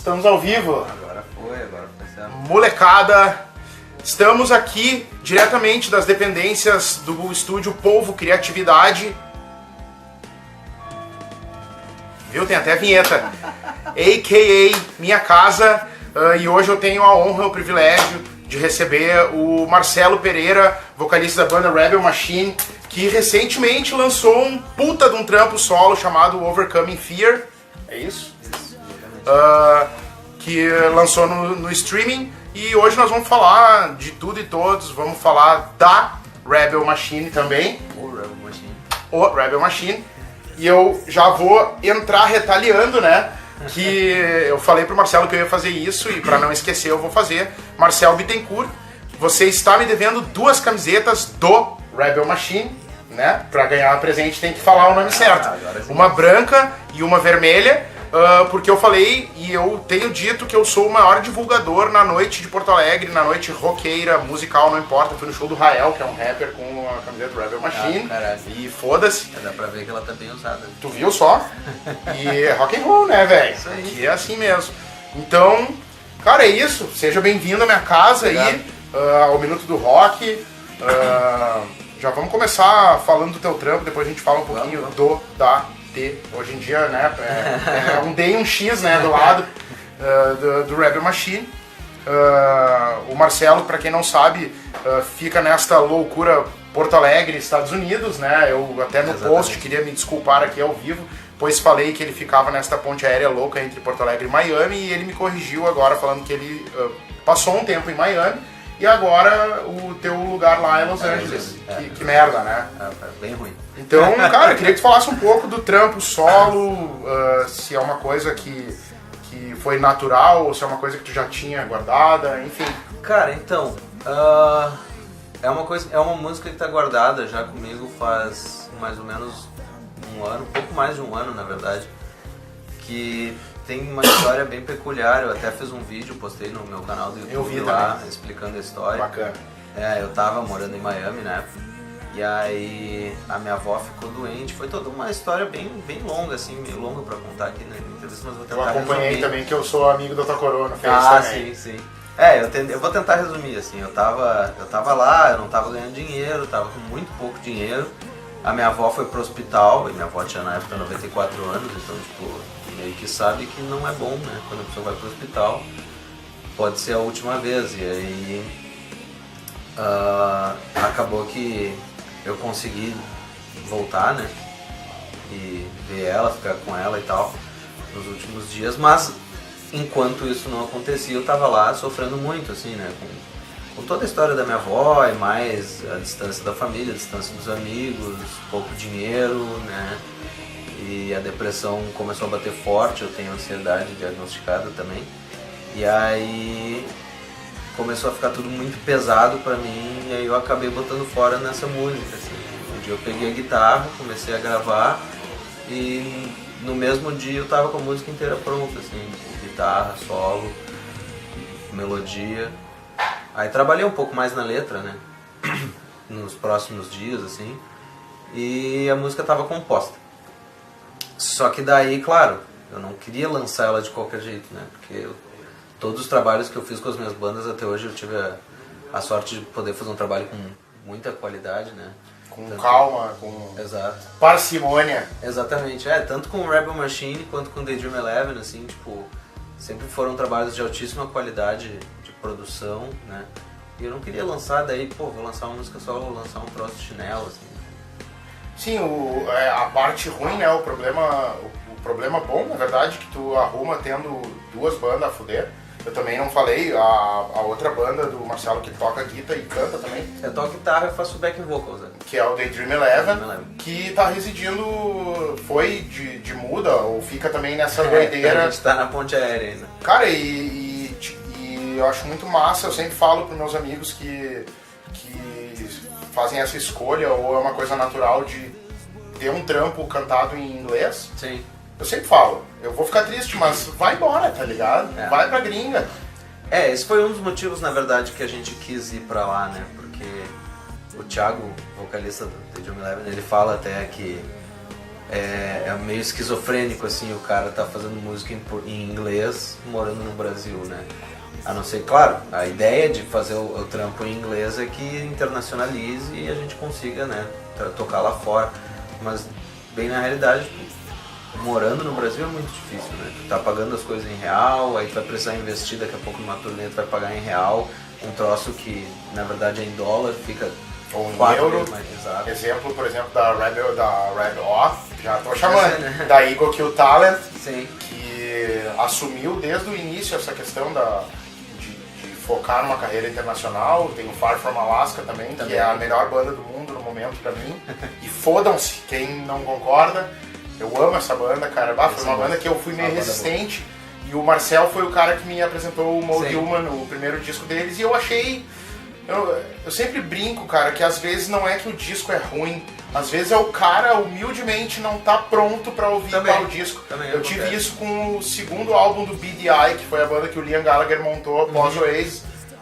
Estamos ao vivo. Agora foi certo. Molecada, estamos aqui diretamente das dependências do estúdio Polvo Criatividade. Viu? Tem até vinheta. A.K.A. Minha Casa. E hoje eu tenho a honra e o privilégio de receber o Marcelo Pereira, vocalista da banda Rebel Machine, que recentemente lançou um puta de um trampo solo chamado Overcoming Fear. É isso? Que lançou no streaming. E hoje nós vamos falar de tudo e todos. Vamos falar da Rebel Machine também. O Rebel Machine. E eu já vou entrar retalhando, né? Que eu falei pro Marcelo que eu ia fazer isso e pra não esquecer eu vou fazer. Marcelo Bittencourt, você está me devendo 2 camisetas do Rebel Machine, né? Pra ganhar presente tem que falar o nome certo. Uma branca e uma vermelha, porque eu falei e eu tenho dito que eu sou o maior divulgador na noite de Porto Alegre, na noite roqueira, musical, não importa. Fui no show do Rael, que é um rapper com a camiseta do Rebel Machine. E foda-se. Dá pra ver que ela tá bem usada. Tu viu só? E é rock and roll, né, velho? Isso aí. Aqui é assim mesmo. Então, cara, é isso. Seja bem-vindo à minha casa. Obrigado. Aí, ao Minuto do Rock. Já vamos começar falando do teu trampo, depois a gente fala um pouquinho da T. Hoje em dia, né, é um D e um X, né, do lado do Rebel Machine. O Marcelo, pra quem não sabe, fica nesta loucura Porto Alegre, Estados Unidos, né? Eu até no post queria me desculpar aqui ao vivo, pois falei que ele ficava nesta ponte aérea louca entre Porto Alegre e Miami, e ele me corrigiu agora falando que ele passou um tempo em Miami e agora o teu lugar lá é Los Angeles. Que merda, né? Bem ruim. Então, cara, eu queria que tu falasse um pouco do trampo solo, se é uma coisa que foi natural ou se é uma coisa que tu já tinha guardada, enfim. Cara, então, é uma música que tá guardada já comigo faz mais ou menos um ano, pouco mais de um ano na verdade, que tem uma história bem peculiar. Eu até fiz um vídeo, postei no meu canal do YouTube lá, explicando a história. Bacana. Eu tava morando em Miami, né? E aí a minha avó ficou doente, foi toda uma história bem longa, assim, meio longa pra contar aqui na entrevista, mas vou tentar resumir. Eu acompanhei também, que eu sou amigo da tua coroa no Face também. Sim. Eu vou tentar resumir, assim, eu tava lá, eu não tava ganhando dinheiro, tava com muito pouco dinheiro. A minha avó foi pro hospital, e minha avó tinha na época 94 anos, então, tipo, meio que sabe que não é bom, né? Quando a pessoa vai pro hospital, pode ser a última vez, e aí acabou que eu consegui voltar, né, e ver ela, ficar com ela e tal, nos últimos dias, mas enquanto isso não acontecia, eu tava lá sofrendo muito, assim, né, com toda a história da minha avó e mais a distância da família, a distância dos amigos, pouco dinheiro, né, e a depressão começou a bater forte, eu tenho ansiedade diagnosticada também, e aí começou a ficar tudo muito pesado pra mim, e aí eu acabei botando fora nessa música, assim. Um dia eu peguei a guitarra, comecei a gravar, e no mesmo dia eu tava com a música inteira pronta, assim, guitarra, solo, melodia. Aí trabalhei um pouco mais na letra, né, nos próximos dias, assim, e a música tava composta. Só que daí, claro, eu não queria lançar ela de qualquer jeito, né, porque todos os trabalhos que eu fiz com as minhas bandas até hoje eu tive a sorte de poder fazer um trabalho com muita qualidade, né? Com calma, com parcimônia. Exatamente, tanto com o Rebel Machine quanto com Daydream Eleven, assim, tipo, sempre foram trabalhos de altíssima qualidade de produção, né? E eu não queria lançar, daí, vou lançar uma música só, vou lançar um troço de chinelo, assim. Sim, a parte ruim, né, o problema bom, na verdade, que tu arruma tendo 2 bandas a fuder. Eu também não falei, a outra banda do Marcelo que toca guitarra e canta também. Eu toco guitarra e faço back vocals, né? Que é o Daydream Eleven, que tá residindo, foi de muda, ou fica também nessa doideira. A gente tá na ponte aérea ainda. Cara, e eu acho muito massa, eu sempre falo pros meus amigos que fazem essa escolha, ou é uma coisa natural de ter um trampo cantado em inglês. Sim. Eu sempre falo, eu vou ficar triste, mas vai embora, tá ligado? Vai pra gringa. Esse foi um dos motivos, na verdade, que a gente quis ir pra lá, né? Porque o Thiago, vocalista do Daydream Eleven, ele fala até que é meio esquizofrênico, assim, o cara tá fazendo música em inglês morando no Brasil, né? A não ser, claro, a ideia de fazer o trampo em inglês é que internacionalize e a gente consiga, né, tocar lá fora. Mas, bem na realidade, morando no Brasil é muito difícil, né? Tu tá pagando as coisas em real, aí tu vai precisar investir daqui a pouco numa turnê, tu vai pagar em real, um troço que, na verdade, é em dólar, fica... Ou em euro. Exato. Exemplo, por exemplo, da Rebel Off, já tô chamando, né? Da Eagle Kill Talent, sim, que assumiu desde o início essa questão de focar numa carreira internacional. Tem o Far From Alaska também, que é a melhor banda do mundo no momento pra mim. E fodam-se quem não concorda. Eu amo essa banda, cara. Foi uma banda que eu fui meio resistente. E o Marcel foi o cara que me apresentou o Mold Human, o primeiro disco deles, e eu achei... Eu sempre brinco, cara, que às vezes não é que o disco é ruim, às vezes é o cara humildemente não tá pronto pra ouvir tal disco. Eu tive isso com o segundo álbum do BDI, que foi a banda que o Liam Gallagher montou após o Oasis,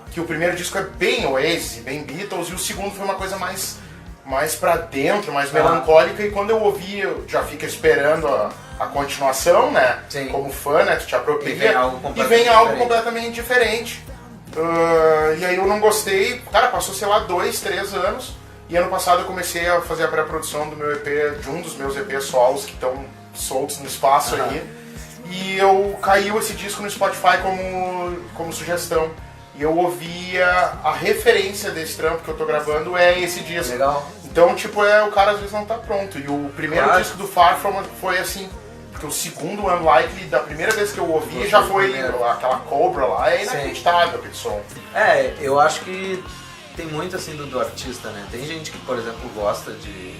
que o primeiro disco é bem Oasis, bem Beatles, e o segundo foi uma coisa mais pra dentro, mais melancólica, e quando eu ouvi, eu já fica esperando a continuação, né? Sim. Como fã, né? Tu te apropria e vem algo completamente diferente. E aí eu não gostei, cara, passou sei lá 2, 3 anos, e ano passado eu comecei a fazer a pré-produção do meu EP, de um dos meus EPs solos que estão soltos no espaço aí, e caiu esse disco no Spotify como sugestão, e eu ouvia a referência desse trampo que eu tô gravando é esse disco. Legal. Então, tipo, o cara às vezes não tá pronto, e o primeiro disco do Far From foi assim. Porque o segundo Unlikely, da primeira vez que eu ouvi, já foi aquela Cobra lá, é inacreditável aquele som. Eu acho que tem muito assim do artista, né? Tem gente que, por exemplo, gosta de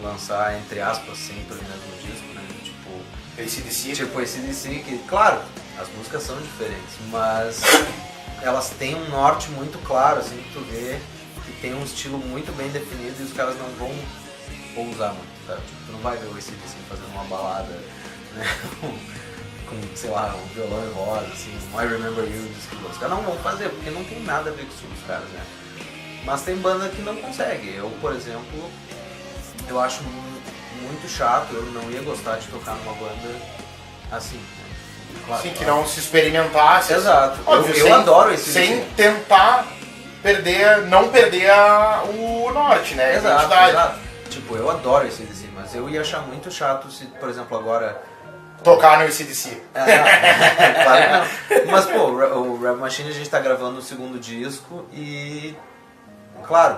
lançar, entre aspas, sempre o mesmo disco, né? Tipo AC/DC, que, claro, as músicas são diferentes, mas elas têm um norte muito claro, assim, que tu vê que tem um estilo muito bem definido e os caras não vão ousar muito, sabe? Tipo, tu não vai ver o AC/DC fazendo uma balada, né? com, sei lá, um violão e voz, assim, um I Remember You, os caras não vão fazer, porque não tem nada a ver com isso dos caras, né? Mas tem banda que não consegue. Eu, por exemplo, eu acho muito chato, eu não ia gostar de tocar numa banda assim, né? Claro, sim, que não se experimentasse. Exato. Óbvio, eu adoro esse sem tentar não perder o norte, né? Exato. Tipo, eu adoro esse DC, mas eu ia achar muito chato se, por exemplo, agora... Tocar no AC/DC. Claro que não. Mas, pô, o Rebel Machine a gente tá gravando o segundo disco e... Claro,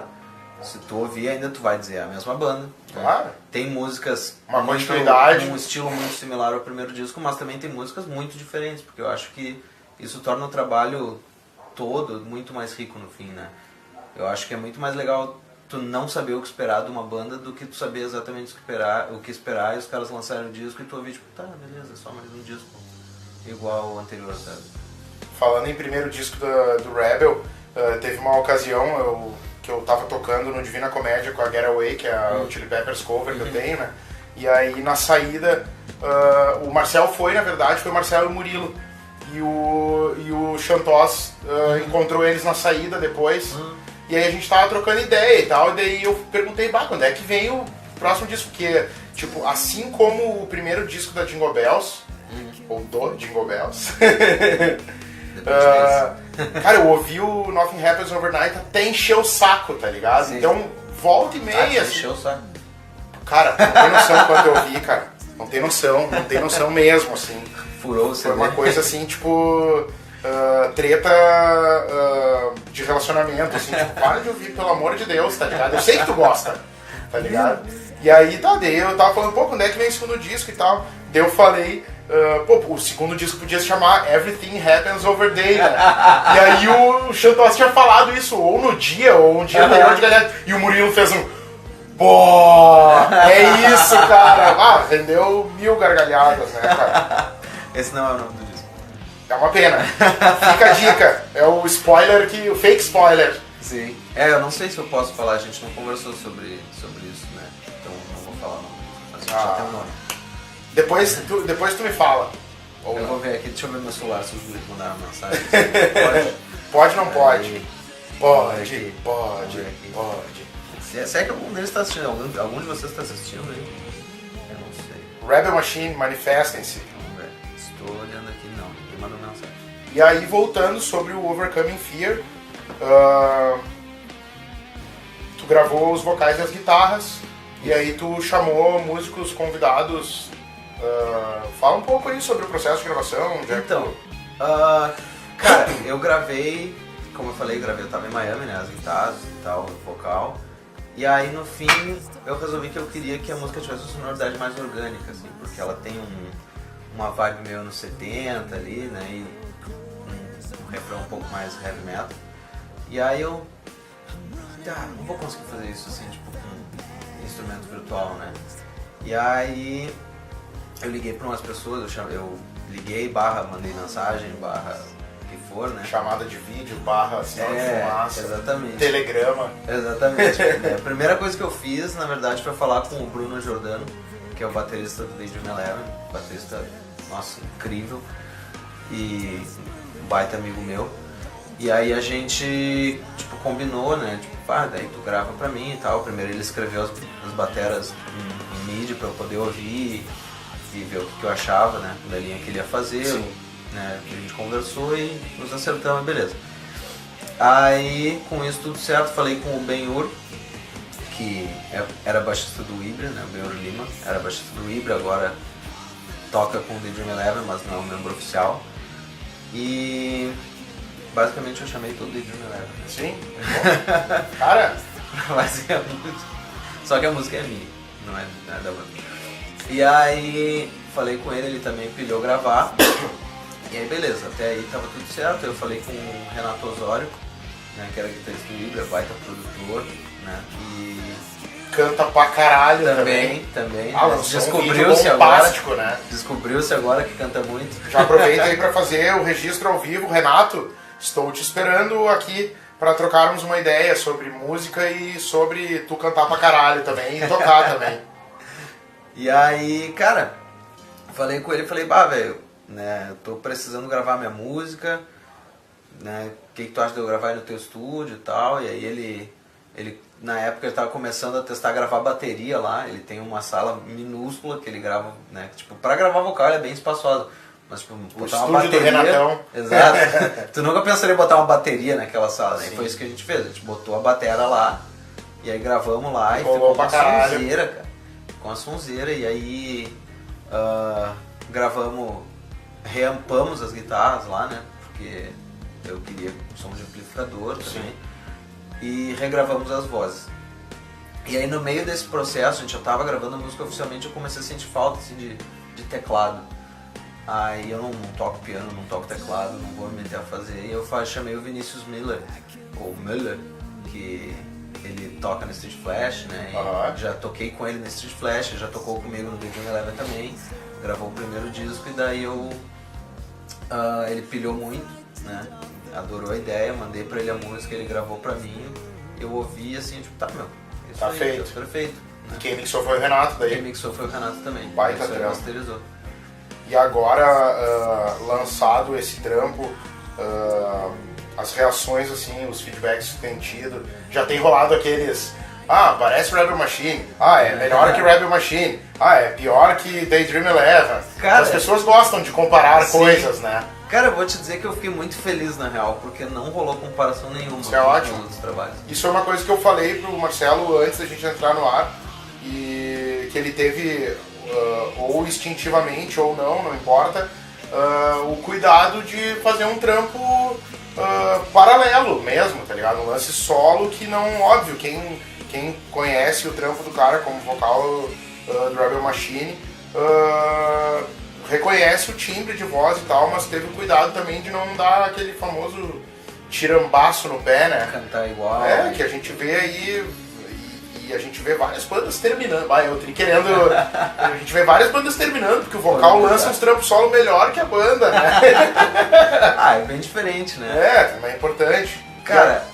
se tu ouvir ainda tu vai dizer a mesma banda. Claro. Né? Tem músicas com um estilo muito similar ao primeiro disco, mas também tem músicas muito diferentes, porque eu acho que isso torna o trabalho todo muito mais rico no fim, né? Eu acho que é muito mais legal tu não saber o que esperar de uma banda do que tu saber exatamente o que esperar e os caras lançarem o disco e tu ouvir tipo, tá, beleza, é só mais um disco igual ao anterior, sabe? Falando em primeiro disco do Rebel, teve uma ocasião que eu tava tocando no Divina Comédia com a Getaway, que é o Chili Peppers cover que eu tenho, né? E aí na saída, o Marcel foi, na verdade, foi o Marcel e o Murilo. E o Xantós encontrou eles na saída depois. E aí a gente tava trocando ideia e tal, e daí eu perguntei, quando é que vem o próximo disco? Porque, tipo, assim como o primeiro disco da Jingle Bells, ou do Jingle Bells, cara, eu ouvi o Nothing Happens Overnight até encher o saco, tá ligado? Sim. Então, volta e meia. Assim, encheu o saco. Cara, não tem noção quanto eu ouvi, cara. Não tem noção mesmo, assim. Furou o Foi uma coisa assim, tipo... treta de relacionamento, assim, tipo, para de ouvir, pelo amor de Deus, tá ligado? Eu sei que tu gosta, tá ligado? E aí, daí eu tava falando, quando é que vem o segundo disco e tal? Daí eu falei, o segundo disco podia se chamar Everything Happens Over Day, né? E aí o Xantós tinha falado isso, ou no dia, ou um dia anterior de galera, e o Murilo fez um, pô, é isso, cara! Rendeu 1000 gargalhadas, né, cara? Esse não é o nome do disco. É uma pena. Fica a dica. É o spoiler o fake spoiler. Sim. Eu não sei se eu posso falar, a gente não conversou sobre isso, né? Então não vou falar o nome. Mas a gente já tem um nome. Depois tu me fala. Eu vou ver aqui, deixa eu ver meu celular se os guris mandaram mensagem. Pode ou não pode? Pode. Se é que algum deles está assistindo, algum de vocês está assistindo aí? Eu não Rebel Machine, manifestem-se. Vamos ver. Estou olhando aqui, não. Ninguém mandou mensagem. E aí, voltando sobre o Overcoming Fear, tu gravou os vocais e as guitarras, e aí tu chamou músicos convidados. Fala um pouco aí sobre o processo de gravação. Então, cara, eu gravei, como eu falei, eu tava em Miami, né, as guitarras e tal, o vocal. E aí no fim eu resolvi que eu queria que a música tivesse uma sonoridade mais orgânica, assim, porque ela tem uma vibe meio anos 70 ali, né, e um refrão um pouco mais heavy metal. E aí eu, não vou conseguir fazer isso assim, tipo, com instrumento virtual, né. E aí eu liguei para umas pessoas, eu liguei, mandei mensagem, o que for, né? Chamada de vídeo, sinal de fumaça, exatamente. telegrama. Exatamente. A primeira coisa que eu fiz, na verdade, foi falar com o Bruno Giordano, que é o baterista do Daydream Eleven, baterista, nossa, incrível, e um baita amigo meu. E aí a gente, tipo, combinou, né? Tipo, daí tu grava pra mim e tal. Primeiro ele escreveu as bateras em MIDI pra eu poder ouvir e ver o que eu achava, né, da linha que ele ia fazer, né, a gente conversou e nos acertamos, beleza. Aí, com isso tudo certo, falei com o Ben-Hur, que era baixista do Ibra, né, o Ben-Hur Lima, era baixista do Ibra, agora toca com o Daydream Eleven, mas não é um membro oficial. E basicamente eu chamei todo o Daydream Eleven. Sim? Cara! Mas é muito... Só que a música é minha, não é da banda. E aí falei com ele também pilhou gravar. E aí beleza, até aí tava tudo certo. Eu falei com o Renato Osório, né, que era guitarrista do Ibra, baita produtor, né? E canta pra caralho também. Descobriu-se agora, né? Descobriu-se agora que canta muito. Já aproveita aí pra fazer o registro ao vivo. Renato, estou te esperando aqui pra trocarmos uma ideia sobre música e sobre tu cantar pra caralho também e tocar também. E aí, cara, falei com ele, falei, velho, né, eu tô precisando gravar minha música, né, o que tu acha de eu gravar aí no teu estúdio e tal. E aí ele na época ele tava começando a testar gravar bateria lá, ele tem uma sala minúscula que ele grava, né, tipo, pra gravar vocal ele é bem espaçosa, mas tipo, botar uma bateria... do Renatão. Exato. Tu nunca pensaria em botar uma bateria naquela sala, né, e foi isso que a gente fez, a gente botou a batera lá, e aí gravamos lá e ficou uma sonzeira, cara. Com a sonzeira, e aí reampamos as guitarras lá, né, porque eu queria som de amplificador também, e regravamos as vozes. E aí no meio desse processo, a gente já tava gravando a música oficialmente, eu comecei a sentir falta assim, de teclado. Aí eu não toco piano, não toco teclado, não vou me meter a fazer, e eu chamei o Vinícius Miller, ou Müller, que ele toca no Street Flash, né? E já toquei com ele no Street Flash, já tocou comigo no Daydream Eleven também, gravou o primeiro disco e daí ele pilhou muito, né? Adorou a ideia, mandei pra ele a música, ele gravou pra mim, eu ouvi assim, tipo, isso tá aí, feito. Perfeito. E quem mixou foi o Renato daí? Quem mixou foi o Renato também. Baita trampo. Masterizou. E agora, lançado esse trampo, as reações, assim, os feedbacks que tem tido, já tem rolado aqueles, parece Rebel Machine, é melhor que Rebel Machine, é pior que Daydream Eleven. Cara, as pessoas gostam de comparar coisas, né? Cara, eu vou te dizer que eu fiquei muito feliz na real, porque não rolou comparação nenhuma com os outros trabalhos. Isso é uma coisa que eu falei pro Marcelo antes da gente entrar no ar, e que ele teve, ou instintivamente ou não importa, o cuidado de fazer um trampo paralelo mesmo, tá ligado? Um lance solo que não, óbvio, quem conhece o trampo do cara como vocal do Rebel Machine reconhece o timbre de voz e tal, mas teve o cuidado também de não dar aquele famoso tirambaço no pé, né? Cantar igual. Que a gente vê aí, e a gente vê várias bandas terminando. A gente vê várias bandas terminando, porque o vocal lança uns trampos solo melhor que a banda, né? É bem diferente, né? Também é importante. Cara,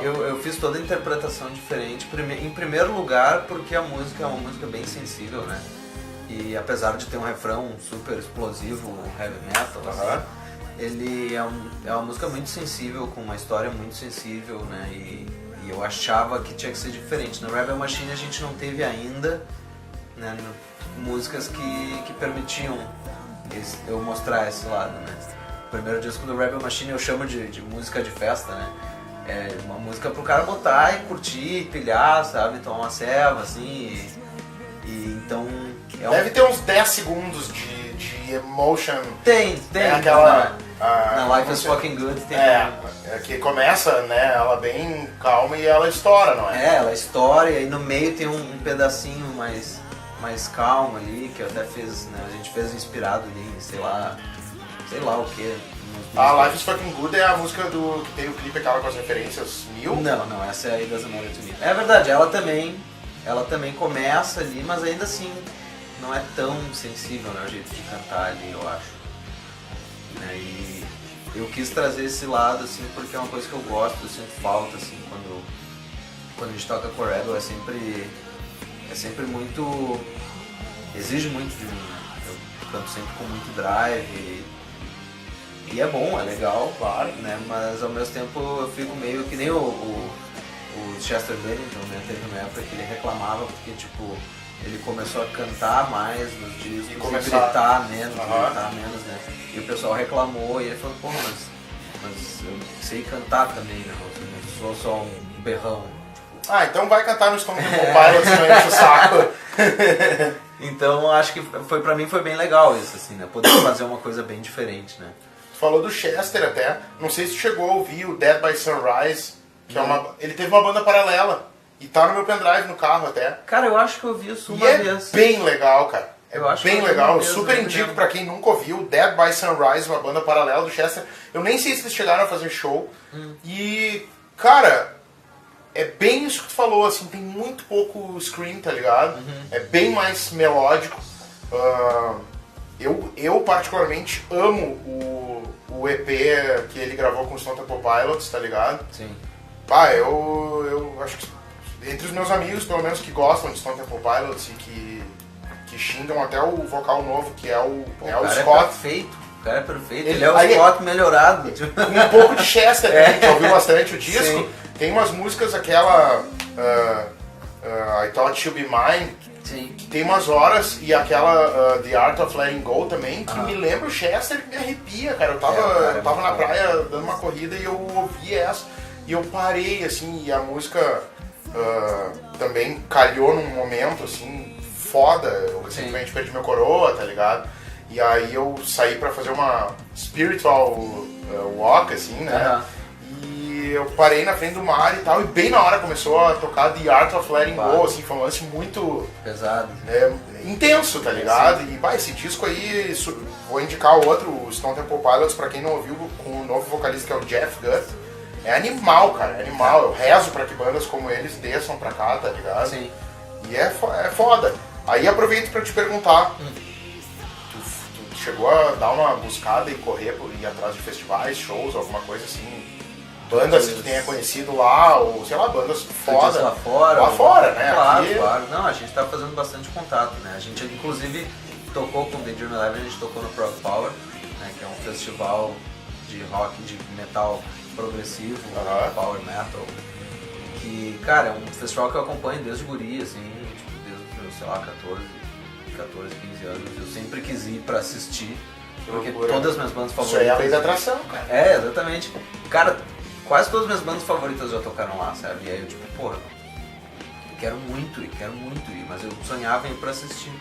eu fiz toda a interpretação diferente, em primeiro lugar porque a música é uma música bem sensível, né? E apesar de ter um refrão super explosivo, heavy metal, assim, ele é uma música muito sensível, com uma história muito sensível, né? E eu achava que tinha que ser diferente. No Rebel Machine a gente não teve ainda né, músicas que permitiam eu mostrar esse lado, né. O primeiro disco do Rebel Machine eu chamo de música de festa, né. É uma música pro cara botar e curtir, pilhar, sabe, tomar uma ceva, assim, e então... Deve ter uns 10 segundos de emotion. Tem. Aquela... Na Life is Fucking Good tem. Que começa, né, ela bem calma e ela estoura, não é? Ela estoura e aí no meio tem um pedacinho mais calmo ali, que eu até fiz, né, a gente fez inspirado ali, sei lá o que. A Life is Fucking Good é a música que tem o clipe, aquela com as referências mil? Não, essa é a Doesn't Matter to Me. É verdade, ela também começa ali, mas ainda assim não é tão sensível, né, o jeito de cantar ali, eu acho. Né, e eu quis trazer esse lado, assim, porque é uma coisa que eu gosto, eu sinto falta, assim, quando a gente toca com o Rebel, é sempre muito... exige muito de mim, né? Eu canto sempre com muito drive e é bom, é legal, claro, né? Mas ao mesmo tempo eu fico meio que nem o Chester Bennington, né? Teve uma época que ele reclamava porque, tipo, ele começou a cantar mais nos discos e gritar menos, né? E o pessoal reclamou e ele falou, pô, mas eu sei cantar também, né? Eu não sou só um berrão. Tipo... então vai cantar no Stone Temple Pilots, não enche o saco. Então acho que pra mim foi bem legal isso, assim, né? Poder fazer uma coisa bem diferente, né? Tu falou do Chester até, não sei se tu chegou a ouvir o Dead by Sunrise, que ele teve uma banda paralela. E tá no meu pendrive no carro até. Cara, eu acho que eu ouvi isso uma vez. É bem legal, cara. Eu acho bem legal. Eu vez, super indico pra quem nunca ouviu. Dead by Sunrise, uma banda paralela do Chester. Eu nem sei se eles chegaram a fazer show. E, cara, é bem isso que tu falou, assim, tem muito pouco scream, tá ligado? É bem mais melódico. Eu particularmente amo o EP que ele gravou com o Stone Temple Pilots, tá ligado? Sim. Eu acho que entre os meus amigos, pelo menos, que gostam de Stone Temple Pilots e que xingam até o vocal novo, que é o Scott. O cara é perfeito, ele é o Scott melhorado. Um pouco de Chester também, que ouviu bastante o disco. Sim. Tem umas músicas, aquela I Thought She'd Be Mine, sim, que tem umas horas, e aquela The Art of Letting Go também, que me lembra o Chester, que me arrepia, cara. Eu tava na praia dando uma corrida e eu ouvi essa, e eu parei, assim, e a música... também calhou num momento assim foda, eu recentemente perdi meu coroa, tá ligado? E aí eu saí pra fazer uma spiritual walk, assim, né? E eu parei na frente do mar e tal, e bem na hora começou a tocar The Art of Letting Go, assim, foi um lance muito... pesado. Intenso, tá ligado? Sim. E esse disco aí, vou indicar o outro, o Stone Temple Pilots, pra quem não ouviu, com o novo vocalista que é o Jeff Gutt. É animal, cara, é animal. Eu rezo pra que bandas como eles desçam pra cá, tá ligado? Sim. E é foda. Aí aproveito pra te perguntar, tu chegou a dar uma buscada e ir atrás de festivais, shows, alguma coisa assim? Bandas que tu tenha conhecido lá, ou sei lá, bandas foda. Lá fora. Lá fora, né? Claro, aqui... claro. Não, a gente tá fazendo bastante contato, né? A gente inclusive tocou com o The Dream Eleven, a gente tocou no Prog Power, né? Que é um festival de rock, de metal progressivo, power metal, que, cara, é um festival que eu acompanho desde guri, assim, tipo, desde, sei lá, 14, 15 anos, eu sempre quis ir pra assistir, porque todas as minhas bandas favoritas... Isso aí é a lei da atração, cara. É, exatamente. Cara, quase todas as minhas bandas favoritas já tocaram lá, sabe? E aí eu, tipo, porra, quero muito ir, mas eu sonhava em ir pra assistir.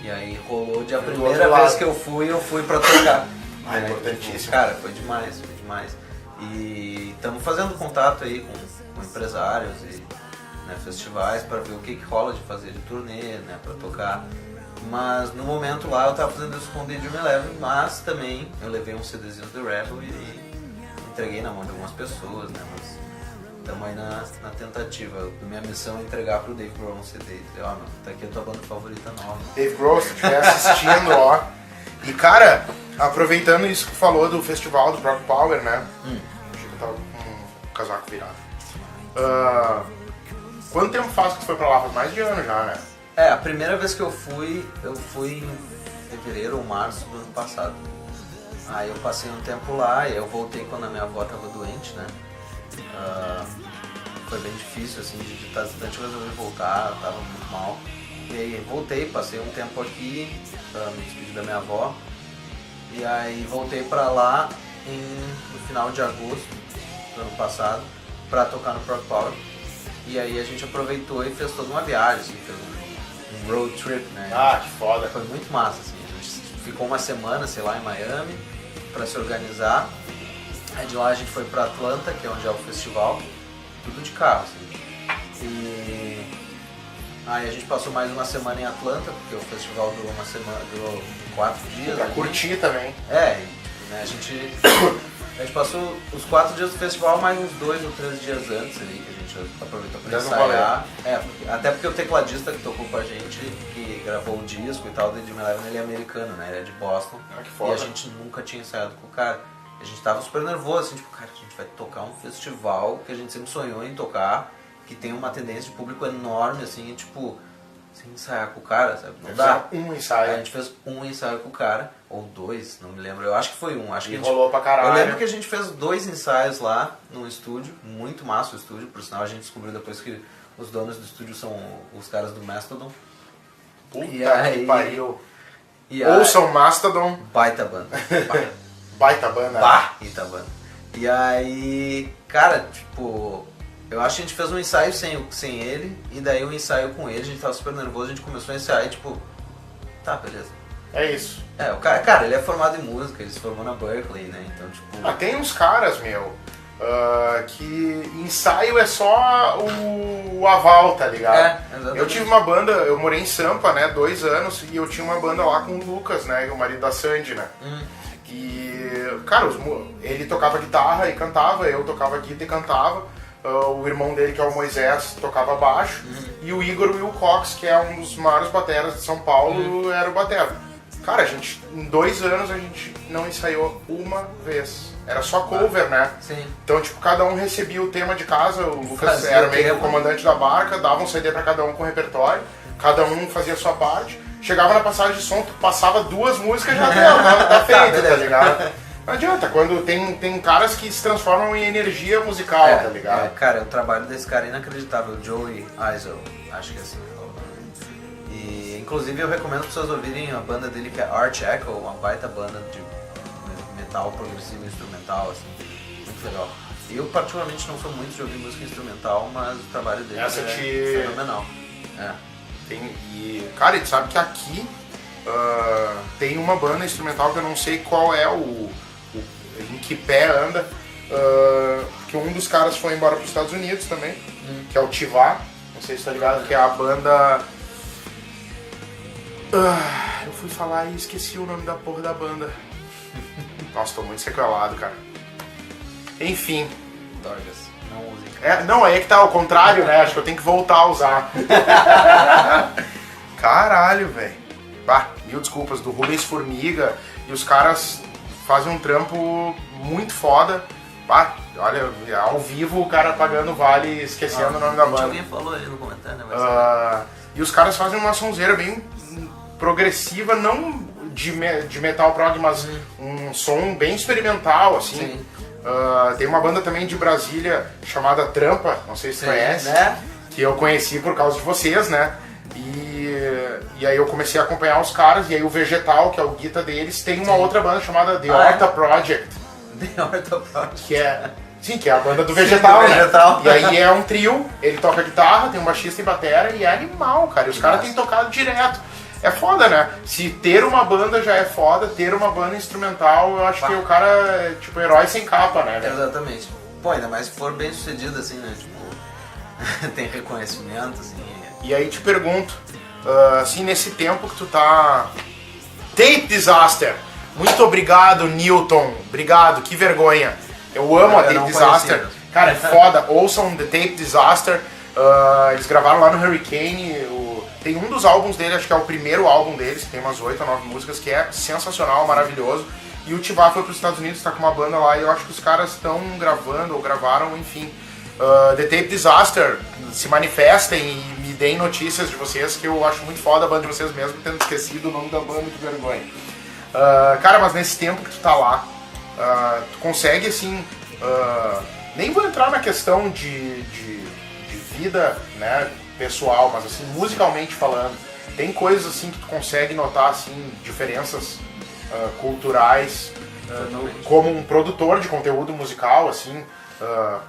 E aí rolou de a primeira vez que eu fui pra tocar. É importantíssimo. Cara, foi demais. E estamos fazendo contato aí com empresários e, né, festivais para ver o que rola de fazer de turnê, né, para tocar. Mas no momento lá eu tava fazendo isso com o The Dream Eleven, mas também eu levei um CDzinho do Rebel e entreguei na mão de algumas pessoas, né, mas estamos aí na tentativa. Minha missão é entregar pro Dave Grohl um CD e dizer, meu, tá aqui a tua banda favorita nova. Dave Grohl, se tu estiver assistindo, ó. E cara, aproveitando isso que tu falou do festival do Prog Power, né? Achei que eu tava com um casaco virado. Quanto tempo faz que tu foi pra lá? Faz mais de ano já, né? A primeira vez que eu fui em fevereiro ou março do ano passado. Aí eu passei um tempo lá e eu voltei quando a minha avó tava doente, né? Foi bem difícil, assim, de estar distante, mas eu resolvi voltar, eu tava muito mal. E aí voltei, passei um tempo aqui, me despedi da minha avó. E aí voltei pra lá no final de agosto do ano passado pra tocar no Prog Power. E aí a gente aproveitou e fez toda uma viagem, assim, fez um road trip, né? Ah, que foda. Foi muito massa, assim. A gente ficou uma semana, sei lá, em Miami pra se organizar. Aí de lá a gente foi pra Atlanta, que é onde é o festival, tudo de carro, assim. E aí a gente passou mais uma semana em Atlanta, porque o festival durou uma semana, durou 4 dias. Pra curtir também. É, né, a gente passou os 4 dias do festival, mais uns 2 ou 3 dias antes ali, que a gente aproveitou pra ensaiar. Até porque o tecladista que tocou com a gente, que gravou o disco e tal, do Jimmy Eleven, ele é americano, né? Ele é de Boston. Ah, que foda. E a gente nunca tinha ensaiado com o cara. A gente tava super nervoso, assim, tipo, cara, a gente vai tocar um festival que a gente sempre sonhou em tocar, que tem uma tendência de público enorme, assim, e tipo, sem ensaiar com o cara, sabe? Não dá. Um ensaio. Aí a gente fez um ensaio com o cara, ou 2, não me lembro, eu acho que foi um. Acho que rolou pra caralho. Eu lembro que a gente fez 2 ensaios lá no estúdio, muito massa o estúdio, por sinal a gente descobriu depois que os donos do estúdio são os caras do Mastodon. Puta que pariu. E Ouçam Mastodon. Baita banda. Baita banda. Baita banda. E aí, cara, tipo, eu acho que a gente fez um ensaio sem ele, e daí um ensaio com ele, a gente tava super nervoso, a gente começou a ensaiar e tipo, tá, beleza. É isso. O cara, ele é formado em música, ele se formou na Berkeley, né, então tipo... Tem uns caras, que ensaio é só o aval, tá ligado? Exatamente. Eu tive uma banda, eu morei em Sampa, né, 2 anos, e eu tinha uma banda lá com o Lucas, né, o marido da Sandy, né. E, cara, ele tocava guitarra e cantava, eu tocava guitarra e cantava. O irmão dele, que é o Moisés, tocava baixo. E o Igor Will Cox, que é um dos maiores bateras de São Paulo, era o batera. Cara, em 2 anos a gente não ensaiou uma vez. Era só cover, né? Sim. Então, tipo, cada um recebia o tema de casa. O Lucas era meio que o comandante da barca, dava um CD pra cada um com repertório. Cada um fazia a sua parte. Chegava na passagem de som, tu passava 2 músicas e já deu, tá feito, tá ligado? Não adianta, quando tem caras que se transformam em energia musical, tá ligado? Cara, o trabalho desse cara é inacreditável, Joey Izzo, acho que é assim que fala. E inclusive eu recomendo as pessoas ouvirem a banda dele, que é Arch Echo, uma baita banda de metal progressivo instrumental, assim, muito legal. Eu particularmente não sou muito de ouvir música instrumental, mas o trabalho dele é fenomenal. Cara, tu sabe que aqui tem uma banda instrumental que eu não sei qual é em que pé anda, que um dos caras foi embora para os Estados Unidos também, que é o Tivá, não sei se tá ligado, que é a banda... eu fui falar e esqueci o nome da porra da banda. Nossa, tô muito sequelado, cara. Enfim. Dorgas, não usem. Não, aí é que tá ao contrário, né? Acho que eu tenho que voltar a usar. Caralho, velho. Mil desculpas, do Rubens Formiga. E os caras fazem um trampo muito foda. Olha, ao vivo o cara pagando vale, esquecendo o nome da banda. Alguém falou ali no comentário, né? E os caras fazem uma sonzeira bem progressiva, não de metal prog, mas um som bem experimental, assim. Sim. Tem uma banda também de Brasília chamada Trampa, não sei se você conhece, né? Que eu conheci por causa de vocês, né? E aí eu comecei a acompanhar os caras, e aí o Vegetal, que é o guita deles, tem uma outra banda chamada The Horta Project. The Horta Project. Que é a banda do Vegetal, né? Vegetal. E aí é um trio, ele toca guitarra, tem um baixista e batera, e é animal, cara. E os caras têm tocado direto. É foda, né? Se ter uma banda já é foda, ter uma banda instrumental, eu acho que o cara é tipo herói sem capa, né? Exatamente. Pô, ainda mais se for bem sucedido, assim, né? Tipo, tem reconhecimento, assim. E aí te pergunto, assim, nesse tempo que tu tá... Tape Disaster! Muito obrigado, Newton. Obrigado, que vergonha. Eu amo a Tape Disaster. Cara, é foda. Ouçam The Tape Disaster. Eles gravaram lá no Hurricane. Tem um dos álbuns dele, acho que é o primeiro álbum deles, que tem umas 8 ou 9 músicas, que é sensacional, maravilhoso. E o Tivá foi para os Estados Unidos, tá com uma banda lá, e eu acho que os caras estão gravando, ou gravaram, enfim. The Tape Disaster, se manifestem e me deem notícias de vocês, que eu acho muito foda a banda de vocês mesmo, tendo esquecido o nome da banda, que vergonha. Cara, mas nesse tempo que tu tá lá, tu consegue, assim, nem vou entrar na questão de vida, né, pessoal, mas assim, musicalmente falando, Tem coisas assim que tu consegue notar assim, diferenças culturais como um produtor de conteúdo musical, assim,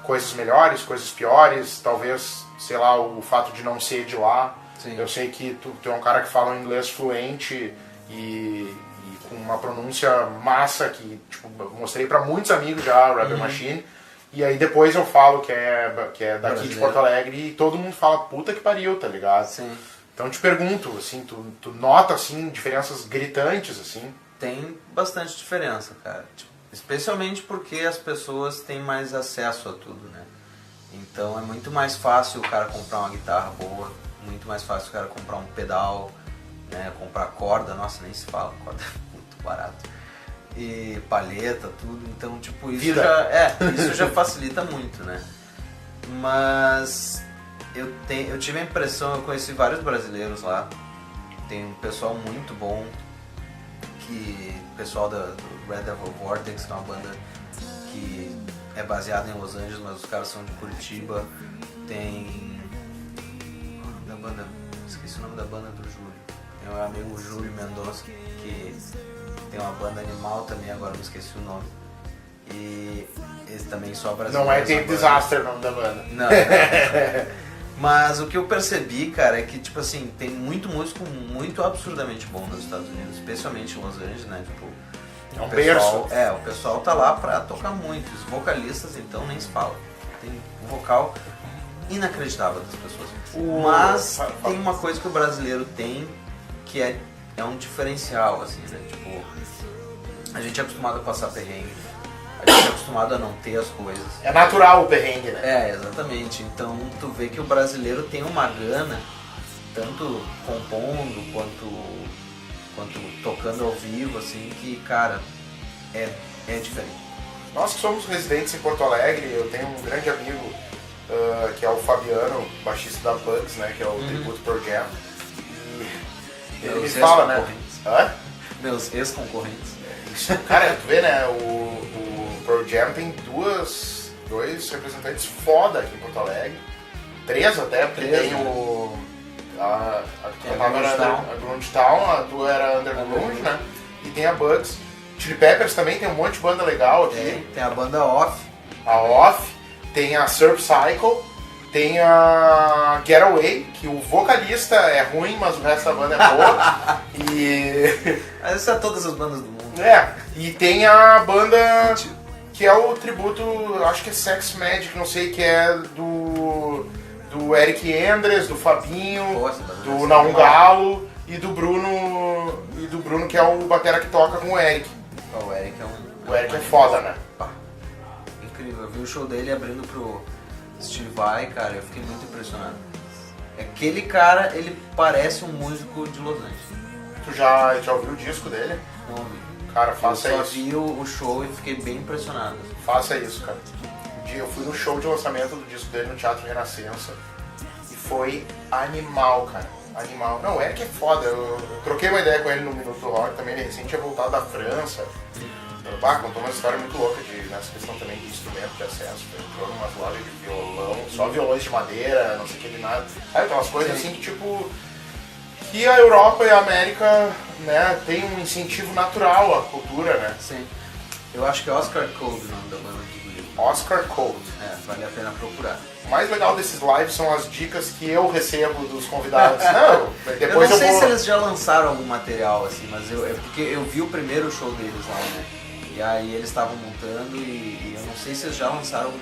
coisas melhores, coisas piores, talvez, sei lá, o fato de não ser de lá. Sim. Eu sei que tu é um cara que fala um inglês fluente e com uma pronúncia massa que, tipo, mostrei pra muitos amigos já, Rebel Machine. E aí depois eu falo que é daqui brasileiro, de Porto Alegre, e todo mundo fala, puta que pariu, tá ligado? Sim. Então eu te pergunto, assim, tu nota, assim, diferenças gritantes, assim? Tem bastante diferença, cara. Tipo, especialmente porque as pessoas têm mais acesso a tudo, né? Então é muito mais fácil o cara comprar uma guitarra boa, muito mais fácil o cara comprar um pedal, né? Comprar corda, nossa, nem se fala, corda é muito barato. E palheta, tudo, então tipo, isso já facilita muito, né? Mas eu tive a impressão, eu conheci vários brasileiros lá, tem um pessoal muito bom, o pessoal do Red Devil Vortex, que é uma banda que é baseada em Los Angeles, mas os caras são de Curitiba. Tem da banda, esqueci o nome da banda do Júlio, tem o meu amigo Júlio Mendonça, que tem uma banda animal também, agora não esqueci o nome. E esse também só brasileiro. Não é Tape Disaster o nome da banda. Não. Mas o que eu percebi, cara, é que, tipo assim, tem muito músico muito absurdamente bom nos Estados Unidos, especialmente em Los Angeles, né? Tipo, é um berço. O pessoal tá lá pra tocar muito. Os vocalistas, então, nem se fala. Tem um vocal inacreditável das pessoas. Mas tem uma coisa que o brasileiro tem que é um diferencial, assim, né? Tipo, a gente é acostumado a passar perrengue, a gente é acostumado a não ter as coisas. É natural o perrengue, né? É, exatamente. Então tu vê que o brasileiro tem uma gana, tanto compondo quanto tocando ao vivo, assim, que, cara, é diferente. Nós que somos residentes em Porto Alegre, eu tenho um grande amigo que é o Fabiano, baixista da Bugs, né? Que é o tributo Pearl Jam. Ele me fala, né? Meus ex-concorrentes. Isso. Cara, tu vê, né? O Pearl Jam tem dois representantes foda aqui em Porto Alegre. 3 até, porque tem o... A Grunge Town, a tua era Underground, né? E tem a Bugs. Chili Peppers também tem um monte de banda legal aqui. Tem a banda Off. A Off. Tem a Surf Cycle. Tem a Getaway, que o vocalista é ruim, mas o resto da banda é boa. Mas isso é todas as bandas do mundo. E tem a banda que é o tributo, acho que é Sex Magic, não sei, que é do Eric Endres, do Fabinho, do Naum Galo e do Bruno, que é o batera que toca com o Eric. O Eric O Eric é foda, né? Incrível, eu vi o show dele abrindo pro Steve Vai, cara, eu fiquei muito impressionado. Aquele cara, ele parece um músico de Los Angeles. Tu já ouviu o disco dele? Não ouvi. Cara, faça isso. Eu só vi o show e fiquei bem impressionado. Faça isso, cara. Um dia eu fui no show de lançamento do disco dele no Teatro Renascença e foi animal, cara. Animal. Não, o Eric é foda. Eu troquei uma ideia com ele no Minuto Rock também. Ele recente tinha voltado da França. Contou uma história muito louca nessa questão também de instrumento de acesso. Entrou numa loja de violão, só violões de madeira, não sei o que de nada. Aí aquelas coisas assim que tipo. Que a Europa e a América, né, tem um incentivo natural à cultura, né? Sim. Eu acho que é Oscar Code o nome da banda do Guri. Oscar Code. Vale a pena procurar. O mais legal desses lives são as dicas que eu recebo dos convidados. Não, depois eu não sei se eles já lançaram algum material assim, mas porque eu vi o primeiro show deles lá, né? E aí eles estavam montando e eu não sei se eles já lançaram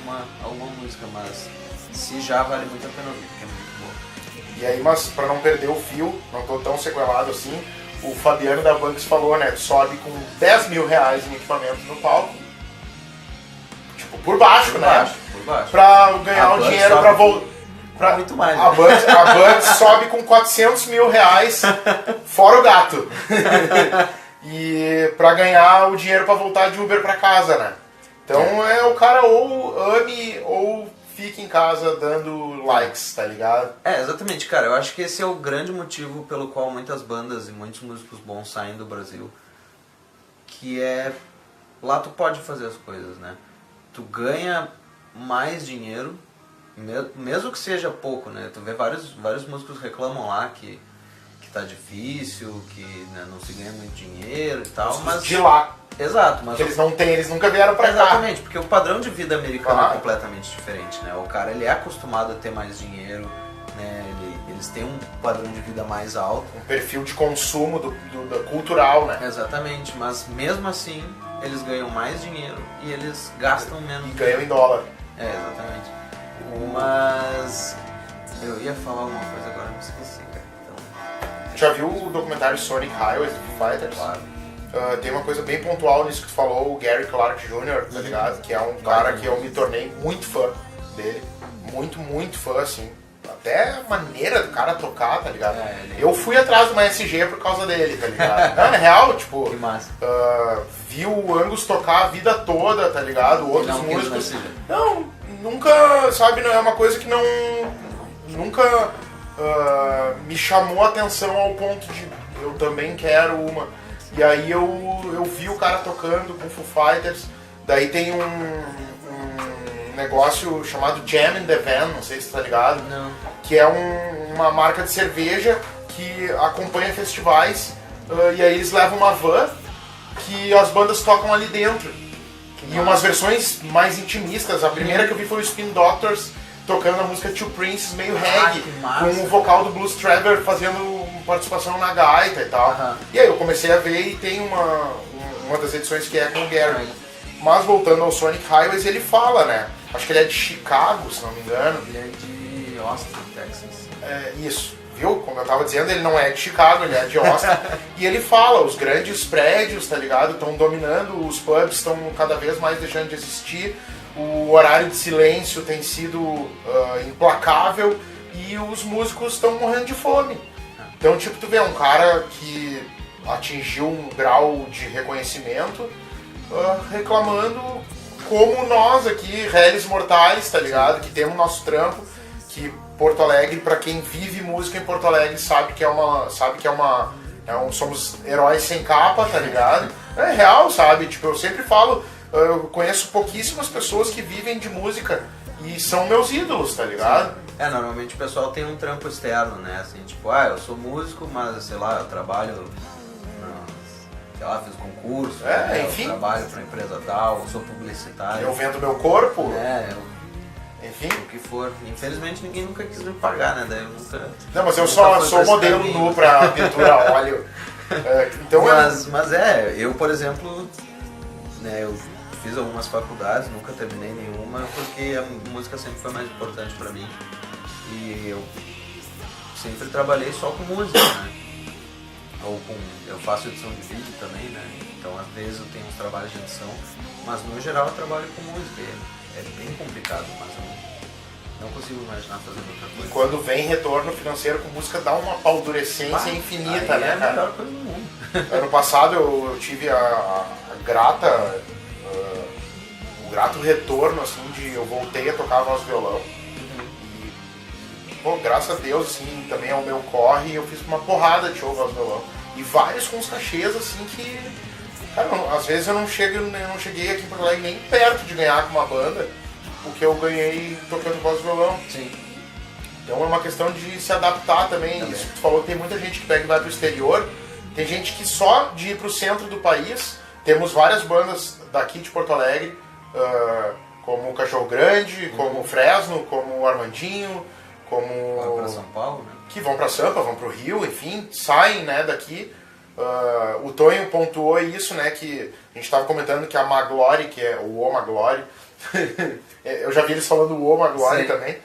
alguma música, mas se já, vale muito a pena ouvir, porque é muito boa. E aí, mas pra não perder o fio, não tô tão sequelado assim, o Fabiano da Bugs falou, né, tu sobe com 10 mil reais em equipamento no palco, tipo, por baixo, né? Por baixo. Pra ganhar o dinheiro pra voltar. Muito mais, né? A Bugs sobe com 400 mil reais, fora o gato. E pra ganhar o dinheiro pra voltar de Uber pra casa, né? Então o cara ou ame ou fique em casa dando likes, tá ligado? Exatamente, cara. Eu acho que esse é o grande motivo pelo qual muitas bandas e muitos músicos bons saem do Brasil. Que é... Lá tu pode fazer as coisas, né? Tu ganha mais dinheiro, mesmo que seja pouco, né? Tu vê vários músicos reclamam lá que tá difícil, que né, não se ganha muito dinheiro e tal, mas... De lá. Exato, mas... Eles não têm, eles nunca vieram pra cá. Exatamente, porque o padrão de vida americano Claro. é completamente diferente, né? O cara, ele é acostumado a ter mais dinheiro, né? Eles têm um padrão de vida mais alto. Um perfil de consumo cultural, né? Exatamente, mas mesmo assim, eles ganham mais dinheiro e eles gastam menos. E ganham em dólar. É, exatamente. Mas... eu ia falar uma coisa agora, me esqueci, cara. Então, Já viu o documentário Sonic Highways do Foo Fighters? claro. Tem uma coisa bem pontual nisso que tu falou, o Gary Clark Jr., tá ligado? Que é um cara que eu me tornei muito fã dele. Muito, muito fã, assim. Até a maneira do cara tocar, tá ligado? Eu fui atrás de uma SG por causa dele, tá ligado? Não, é real, tipo... Que massa. Vi o Angus tocar a vida toda, tá ligado? Outros Não quis músicos... mais SG. Não, nunca, sabe, não é uma coisa que não... Nunca me chamou a atenção ao ponto de eu também quero uma... E aí eu vi o cara tocando com Foo Fighters, daí tem um negócio chamado Jam in the Van, não sei se você tá ligado, Não. que é uma marca de cerveja que acompanha festivais, e aí eles levam uma van que as bandas tocam ali dentro. E umas versões mais intimistas, a primeira que eu vi foi o Spin Doctors tocando a música Two Princes, meio reggae, que massa. com o vocal do Blues Traveler fazendo participação na gaita e tal. Aham. E aí eu comecei a ver e tem uma das edições que é com o Gary. Mas voltando ao Sonic Highways, ele fala, né? Acho que ele é de Chicago, se não me engano. Ele é de Austin, Texas. Isso, viu? Como eu tava dizendo, ele não é de Chicago, ele é de Austin. E ele fala, os grandes prédios, tá ligado? Estão dominando, os pubs estão cada vez mais deixando de existir. O horário de silêncio tem sido implacável e os músicos estão morrendo de fome. Então, tipo, tu vê um cara que atingiu um grau de reconhecimento reclamando como nós aqui, réis mortais, tá ligado? Que temos nosso trampo, que Porto Alegre, pra quem vive música em Porto Alegre, sabe que somos heróis sem capa, tá ligado? É real, sabe? Tipo, eu sempre falo, eu conheço pouquíssimas pessoas que vivem de música e são meus ídolos, tá ligado? Normalmente o pessoal tem um trampo externo, né? Assim, tipo, eu sou músico, mas, sei lá, eu trabalho, sei lá, fiz concurso, enfim. eu trabalho pra empresa tal, eu sou publicitário. Eu vendo meu corpo, Enfim. enfim. O que for. Infelizmente ninguém nunca quis me pagar, né? Daí eu nunca... Não, mas eu nunca sou modelo nu pra pintura a óleo. Então mas eu, por exemplo, né, eu fiz algumas faculdades, nunca terminei nenhuma, porque a música sempre foi mais importante pra mim. E eu sempre trabalhei só com música, né? Eu faço edição de vídeo também, né? Então às vezes eu tenho uns trabalhos de edição, mas no geral eu trabalho com música. É bem complicado, mas eu não consigo imaginar fazendo outra E coisa. quando vem retorno financeiro com música, dá uma paldurecência infinita, aí né, é a cara? melhor coisa do mundo. Ano passado eu tive o grato retorno, assim, de eu voltei a tocar voz e violão. E, pô, graças a Deus, assim, também ao meu corre, eu fiz uma porrada de show voz e violão. E vários com os cachês, assim, que... Cara, às vezes eu não cheguei aqui em Porto Alegre nem perto de ganhar com uma banda, porque eu ganhei tocando voz e violão. Sim. Então é uma questão de se adaptar também. Isso que tu falou, tem muita gente que pega e vai pro exterior. Tem gente que só de ir pro centro do país, temos várias bandas daqui de Porto Alegre, como o Cachorro Grande, como o Fresno, como o Armandinho, como... Vai pra São Paulo, né? Que vão pra Sampa, vão pro Rio, enfim, saem, né, daqui. O Tonho pontuou isso, né, que a gente estava comentando que a Maglore, que é o O Maglore, eu já vi eles falando o O Maglore também,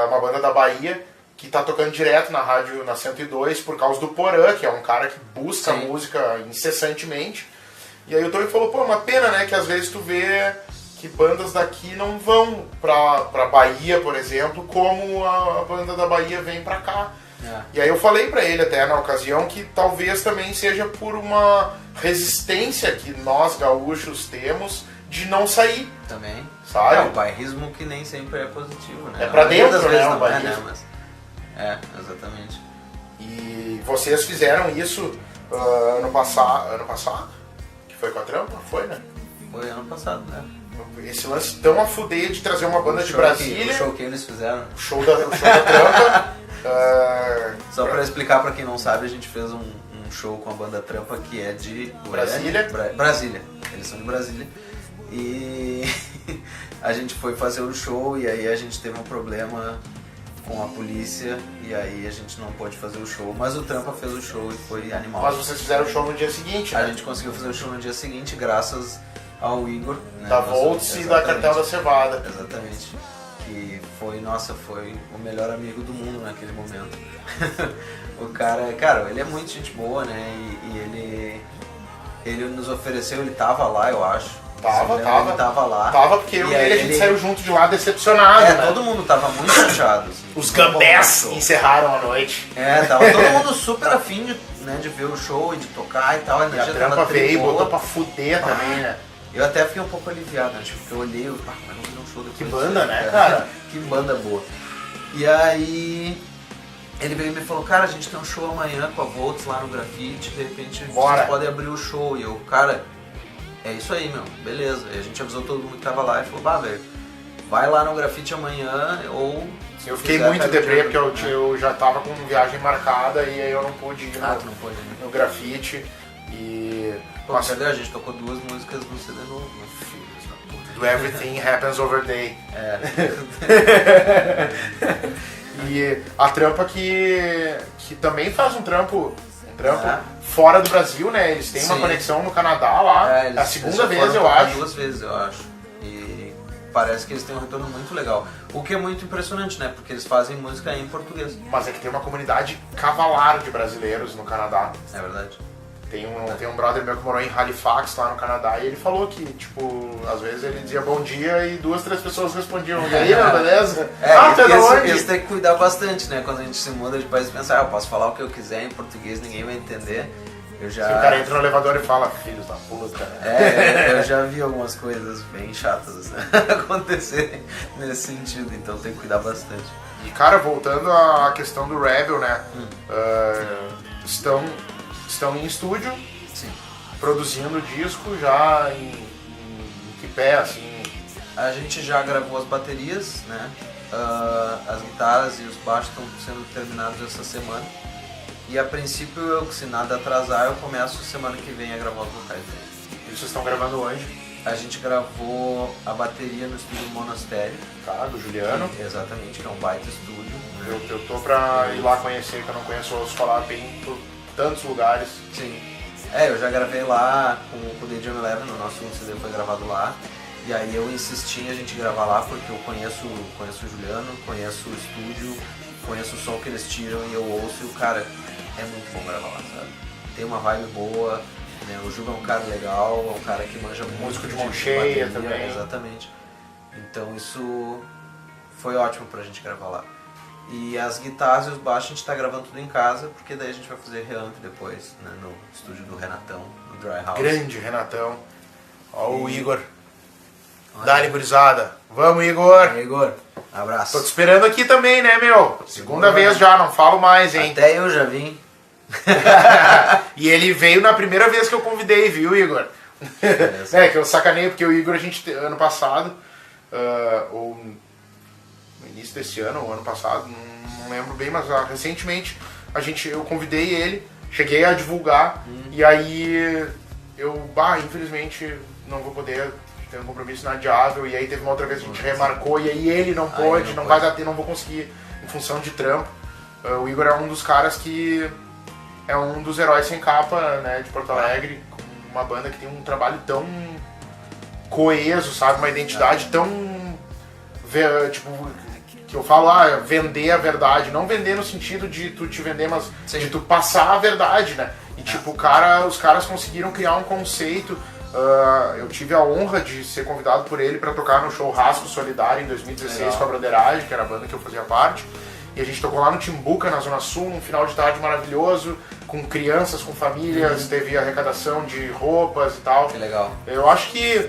uma banda da Bahia, que tá tocando direto na rádio, na 102, por causa do Porã, que é um cara que busca música incessantemente. E aí o Tonho falou, pô, uma pena, né, que às vezes tu vê que bandas daqui não vão pra Bahia, por exemplo, como a banda da Bahia vem pra cá. E aí eu falei pra ele até na ocasião que talvez também seja por uma resistência que nós gaúchos temos de não sair. Também. Sabe? É o bairrismo que nem sempre é positivo, né? É pra dentro, das vezes né, o não é, né? bairrismo. Mas... exatamente. E vocês fizeram isso ano passado? Que foi com a Trampa? Foi, né? Foi ano passado, né? Esse lance tão a fuder de trazer uma banda de Brasília. O show que eles fizeram. O show da Trampa. Só pra explicar pra quem não sabe, a gente fez um show com a banda Trampa, que é de Brasília. Brasília. Eles são de Brasília. E a gente foi fazer o show e aí a gente teve um problema com a polícia e aí a gente não pôde fazer o show. Mas o Trampa fez o show e foi animal. Mas vocês fizeram o show no dia seguinte, né? A gente conseguiu fazer o show no dia seguinte graças ao Igor, né? Da Volts e da Cartel da Cevada. Exatamente. Que foi o melhor amigo do mundo naquele momento. O cara, ele é muito gente boa, né? E ele nos ofereceu, ele tava lá, eu acho. Ele tava lá. Tava porque eu e ele a gente saiu junto de lá decepcionado, né? Todo mundo tava muito chateado. Assim, os gambés encerraram a noite. Tava todo mundo super afim de ver o show e de tocar e tal. E a Trampa veio e botou pra fuder também, né? Eu até fiquei um pouco aliviado, né? Tipo, porque eu olhei e mas não vi um show depois. Que banda, né, cara? Que banda boa. E aí ele veio e me falou, cara, a gente tem um show amanhã com a Volts lá no Grafite, de repente vocês podem abrir o show. E eu, cara, é isso aí, meu, beleza. E a gente avisou todo mundo que tava lá e falou, velho, vai lá no Grafite amanhã ou... Eu fiquei muito deprê porque eu já tava com viagem marcada e aí eu não pude ir no Grafite. E... Pô, cadê? A gente tocou 2 músicas no CD novo, filhos da puta. Do Everything Happens Over Day. E a Trampa que também faz um trampo fora do Brasil, né? Eles têm uma conexão no Canadá lá. É a segunda vez, eu acho. 2 vezes, eu acho. E parece que eles têm um retorno muito legal. O que é muito impressionante, né? Porque eles fazem música em português. Mas é que tem uma comunidade cavalar de brasileiros no Canadá. É verdade. Tem um brother meu que morou em Halifax, lá no Canadá, e ele falou que, tipo, às vezes ele dizia bom dia e 2, 3 pessoas respondiam, e aí, beleza? Tu é da onde? Eles têm que cuidar bastante, né? Quando a gente se muda de país e pensa, eu posso falar o que eu quiser em português, ninguém vai entender. Se o cara entra no elevador e fala, filhos da puta. Eu já vi algumas coisas bem chatas, né, acontecerem nesse sentido, então tem que cuidar bastante. E, cara, voltando à questão do Rebel, né? Estão em estúdio, sim, produzindo disco já em que pé, assim? A gente já gravou as baterias, né? As guitarras e os baixos estão sendo terminados essa semana. E a princípio, se nada atrasar, eu começo semana que vem a gravar os vocais. E vocês estão gravando onde? A gente gravou a bateria no estúdio Monastério. Tá, do Juliano. Exatamente, que é um baita estúdio. Né? Eu tô pra ir lá conhecer, que eu não conheço, ouço falar bem por tantos lugares. Sim. Eu já gravei lá com o The John Eleven, o nosso CD foi gravado lá. E aí eu insisti em a gente gravar lá porque eu conheço o Juliano, conheço o estúdio, conheço o som que eles tiram e eu ouço e o cara é muito bom gravar lá, sabe? Tem uma vibe boa, né? O Juba é um cara legal, é um cara que manja muito. Músico de mão cheia também. Exatamente. Então isso foi ótimo pra gente gravar lá. E as guitarras e os baixos a gente tá gravando tudo em casa, porque daí a gente vai fazer reamp depois, né, no estúdio do Renatão, no Dry House. Grande Renatão. Ó o Igor. Dá-lhe, gurizada. Vamos, Igor. Igor, abraço. Tô te esperando aqui também, né, meu? Segunda vez já, não falo mais, hein? Até eu já vim. E ele veio na primeira vez que eu convidei, viu, Igor? Que eu sacaneio, porque o Igor, a gente, ano passado, ou no início desse ano, ou ano passado, não lembro bem, mas recentemente eu convidei ele, cheguei a divulgar, e aí eu, infelizmente, não vou poder ter um compromisso inadiável, e aí teve uma outra vez que a gente remarcou, e aí ele não pôde, não vai dar tempo, não vou conseguir, em função de trampo. O Igor é um dos caras que é um dos heróis sem capa, né, de Porto Alegre, com uma banda que tem um trabalho tão coeso, sabe, uma identidade tão, tipo, que eu falo, vender a verdade, não vender no sentido de tu te vender, mas de tu passar a verdade, né, e tipo, os caras conseguiram criar um conceito. Eu tive a honra de ser convidado por ele para tocar no Churrasco Solidário em 2016 Legal. Com a Broderagem, que era a banda que eu fazia parte. E a gente tocou lá no Timbuca, na Zona Sul, num final de tarde maravilhoso, com crianças, com famílias, teve arrecadação de roupas e tal. Que legal. Eu acho que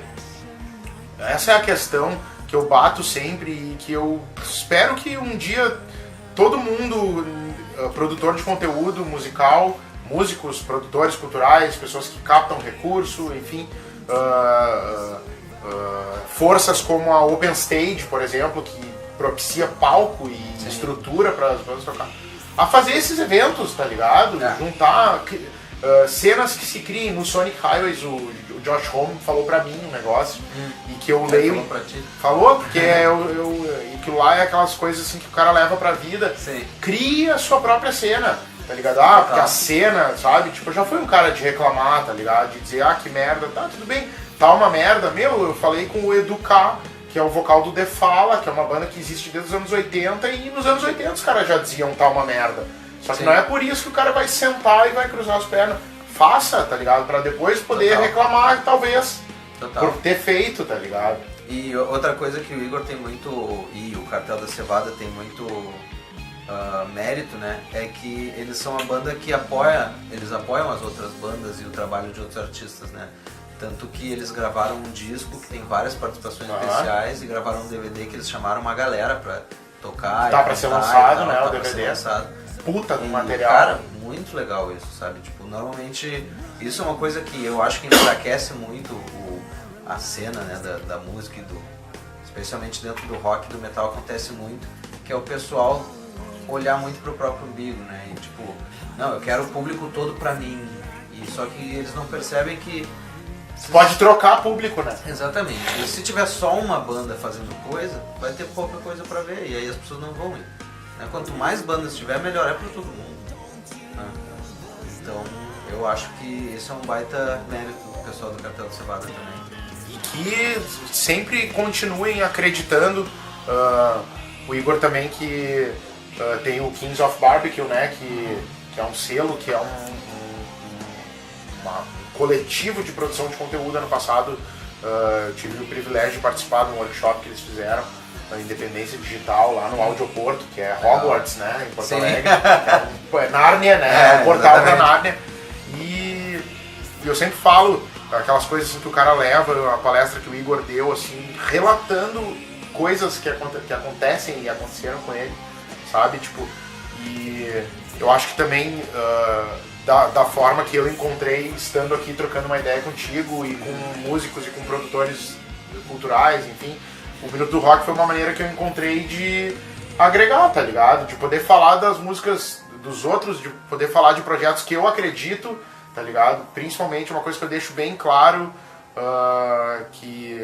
essa é a questão que eu bato sempre e que eu espero que um dia todo mundo, produtor de conteúdo musical, músicos, produtores culturais, pessoas que captam recurso, enfim, forças como a Open Stage, por exemplo, que propicia palco e estrutura para as bandas tocar, a fazer esses eventos, tá ligado? Juntar cenas que se criem. No Sonic Highways, o Josh Homme falou pra mim um negócio e que eu leio. Falou pra ti? Falou, porque aquilo lá é aquelas coisas assim que o cara leva pra vida. Sim. Cria a sua própria cena, tá ligado? Porque a cena, sabe? Tipo, eu já fui um cara de reclamar, tá ligado? De dizer, que merda, tá, tudo bem, tá uma merda. Eu falei com o Edu K, que é o vocal do The Fala, que é uma banda que existe desde os anos 80, e nos anos 80 os caras já diziam tá uma merda. Só que não é por isso que o cara vai sentar e vai cruzar as pernas. Faça, tá ligado? Pra depois poder reclamar, talvez, por ter feito, tá ligado? E outra coisa que o Igor tem muito, e o Cartel da Cevada tem muito mérito, né? É que eles são uma banda que eles apoiam as outras bandas e o trabalho de outros artistas, né? Tanto que eles gravaram um disco que tem várias participações especiais e gravaram um DVD que eles chamaram uma galera pra tocar. Tá pra ser lançado, né? O DVD. Puta do material. Cara, muito legal isso, sabe? Tipo, normalmente isso é uma coisa que eu acho que enfraquece muito a cena, né, da música e especialmente dentro do rock e do metal acontece muito, que é o pessoal olhar muito pro próprio umbigo, né? E tipo, não, eu quero o público todo pra mim. E só que eles não percebem que pode trocar público, né? Exatamente. E se tiver só uma banda fazendo coisa, vai ter pouca coisa pra ver e aí as pessoas não vão ir. Quanto mais bandas tiver, melhor é pra todo mundo. Então, eu acho que esse é um baita mérito do pessoal do Cartel da Cevada também. E que sempre continuem acreditando. O Igor também, que tem o Kings of Barbecue, né? Que é um selo, que é um coletivo de produção de conteúdo. Ano passado tive o privilégio de participar de um workshop que eles fizeram na Independência Digital, lá no Audioporto, que é Hogwarts, né, em Porto Alegre. É Nárnia, né, o portal da Nárnia. E eu sempre falo aquelas coisas assim, que o cara leva, a palestra que o Igor deu, assim, relatando coisas que acontecem e aconteceram com ele, sabe? Tipo, e eu acho que também da forma que eu encontrei estando aqui trocando uma ideia contigo e com músicos e com produtores culturais, enfim, o Minuto do Rock foi uma maneira que eu encontrei de agregar, tá ligado? De poder falar das músicas dos outros, de poder falar de projetos que eu acredito, tá ligado? Principalmente uma coisa que eu deixo bem claro, que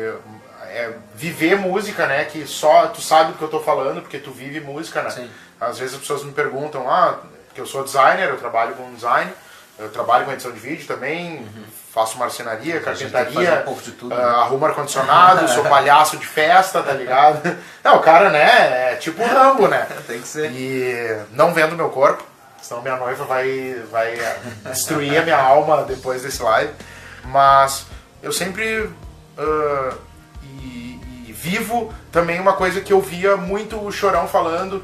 é viver música, né? Que só tu sabe do que eu tô falando, porque tu vive música, né? Sim. Às vezes as pessoas me perguntam, porque eu sou designer, eu trabalho com design, eu trabalho com edição de vídeo também, faço marcenaria, carpintaria, um pouco de tudo, né? Arrumo ar-condicionado, sou palhaço de festa, tá ligado? Não, o cara, né, é tipo um Rambo, né? Tem que ser. E não vendo meu corpo, senão minha noiva vai destruir a minha alma depois desse live. Mas eu sempre vivo também uma coisa que eu via muito o Chorão falando,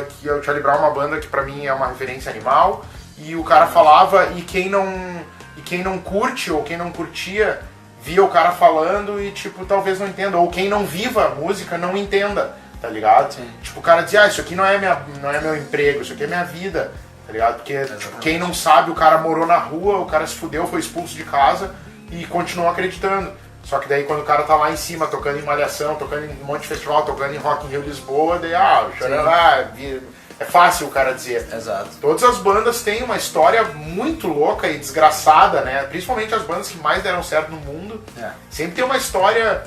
que é o Charlie Brown, uma banda que pra mim é uma referência animal, e o cara falava, e quem não curte ou quem não curtia via o cara falando e tipo talvez não entenda, ou quem não viva a música não entenda, tá ligado? Sim. Tipo, o cara dizia, isso aqui não é meu emprego, isso aqui é minha vida, tá ligado? Porque tipo, quem não sabe, o cara morou na rua, o cara se fudeu, foi expulso de casa e continuou acreditando. Só que daí quando o cara tá lá em cima, tocando em Malhação, tocando em um monte de festival, tocando em Rock in Rio Lisboa, daí o Chorão é fácil o cara dizer. Exato. Todas as bandas têm uma história muito louca e desgraçada, né? Principalmente as bandas que mais deram certo no mundo. Sempre tem uma história...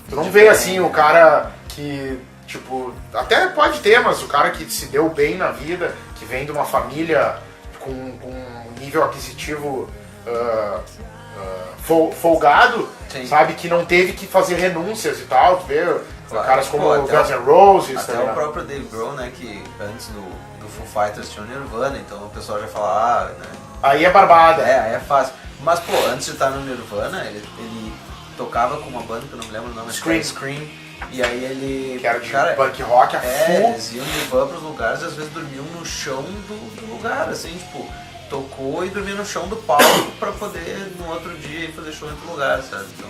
Tu não vê assim o cara que, tipo... Até pode ter, mas o cara que se deu bem na vida, que vem de uma família com um nível aquisitivo folgado, Sim. sabe? Que não teve que fazer renúncias e tal, tu vê... Claro. Caras como Pô, Guns N' Roses, até tá o próprio Dave Grohl, né, que antes do Foo Fighters tinha o Nirvana, então o pessoal já fala, né? Aí é barbada. Aí é fácil. Mas, pô, antes de estar no Nirvana, ele tocava com uma banda que eu não me lembro o nome, Scream. E aí ele... Que era de punk rock a full. Eles iam de van pros lugares, às vezes dormiam no chão do lugar, assim, tipo, tocou e dormia no chão do palco pra poder no outro dia ir fazer show em outro lugar, sabe? Então...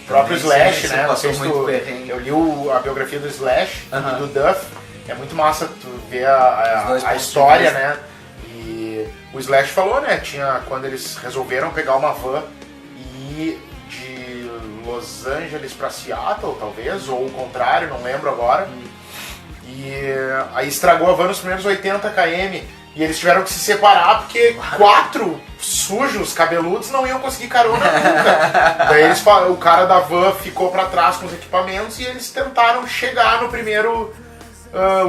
O próprio Slash, né? Não sei se eu li a biografia do Slash e do Duff. É muito massa tu ver a história, né? E o Slash falou, né? Quando eles resolveram pegar uma van e ir de Los Angeles pra Seattle, talvez, ou o contrário, não lembro agora. E aí estragou a van nos primeiros 80 km. E eles tiveram que se separar porque 4 sujos, cabeludos, não iam conseguir carona nunca. Daí o cara da van ficou pra trás com os equipamentos e eles tentaram chegar no primeiro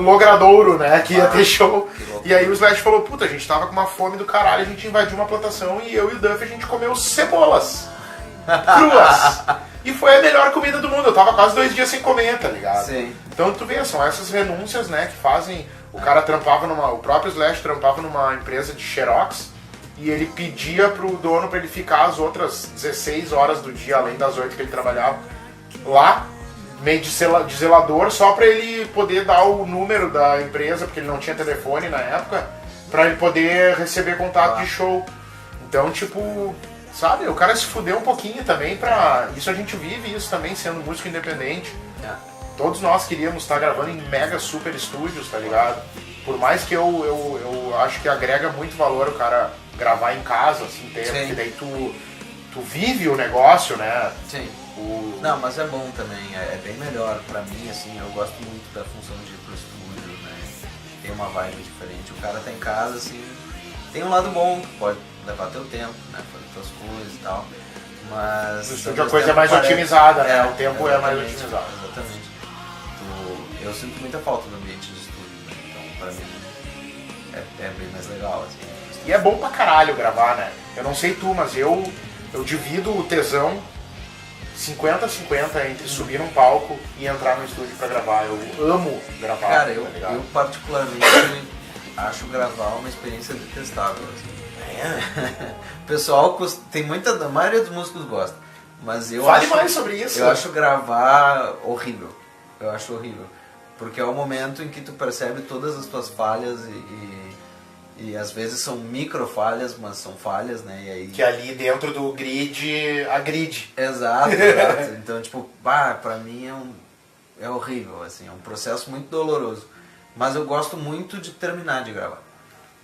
logradouro, né, que ia ter show. E aí o Slash falou, puta, a gente tava com uma fome do caralho, a gente invadiu uma plantação e eu e o Duff a gente comeu cebolas cruas. E foi a melhor comida do mundo, eu tava quase 2 dias sem comer, tá ligado? Sim. Então tu vê, são essas renúncias, né, que fazem... O cara trampava o próprio Slash trampava numa empresa de Xerox e ele pedia pro dono pra ele ficar as outras 16 horas do dia, além das 8 que ele trabalhava, lá, meio de zelador, só pra ele poder dar o número da empresa, porque ele não tinha telefone na época, pra ele poder receber contato de show. Então, tipo, sabe, o cara se fudeu um pouquinho também pra... Isso a gente vive isso também, sendo músico independente. Todos nós queríamos estar gravando em mega super estúdios, tá ligado? Por mais que eu acho que agrega muito valor o cara gravar em casa, assim, porque daí tu vive o negócio, né? Sim. Não, mas é bom também, é bem melhor pra mim, assim, eu gosto muito da função de ir pro estúdio, né? Tem uma vibe diferente, o cara tá em casa, assim, tem um lado bom, pode levar teu tempo, né? Fazer tuas coisas e tal, mas... No estúdio a coisa é mais otimizada, né? O tempo é mais otimizado. Exatamente. Eu sinto muita falta do ambiente de estúdio, né? Então pra mim é bem mais legal, assim. E é bom pra caralho gravar, né? Eu não sei tu, mas eu divido o tesão 50-50 entre subir num palco e entrar no estúdio pra gravar. Eu amo gravar. Cara, eu particularmente acho gravar uma experiência detestável, assim. O pessoal tem a maioria dos músicos gosta, mas eu Fale mais sobre isso. Eu acho gravar horrível. Eu acho horrível. Porque é o momento em que tu percebe todas as tuas falhas e às vezes são micro falhas, mas são falhas, né? E aí... Que ali dentro do grid, agride. Exato. Então, tipo, pra mim é horrível, assim, é um processo muito doloroso. Mas eu gosto muito de terminar de gravar.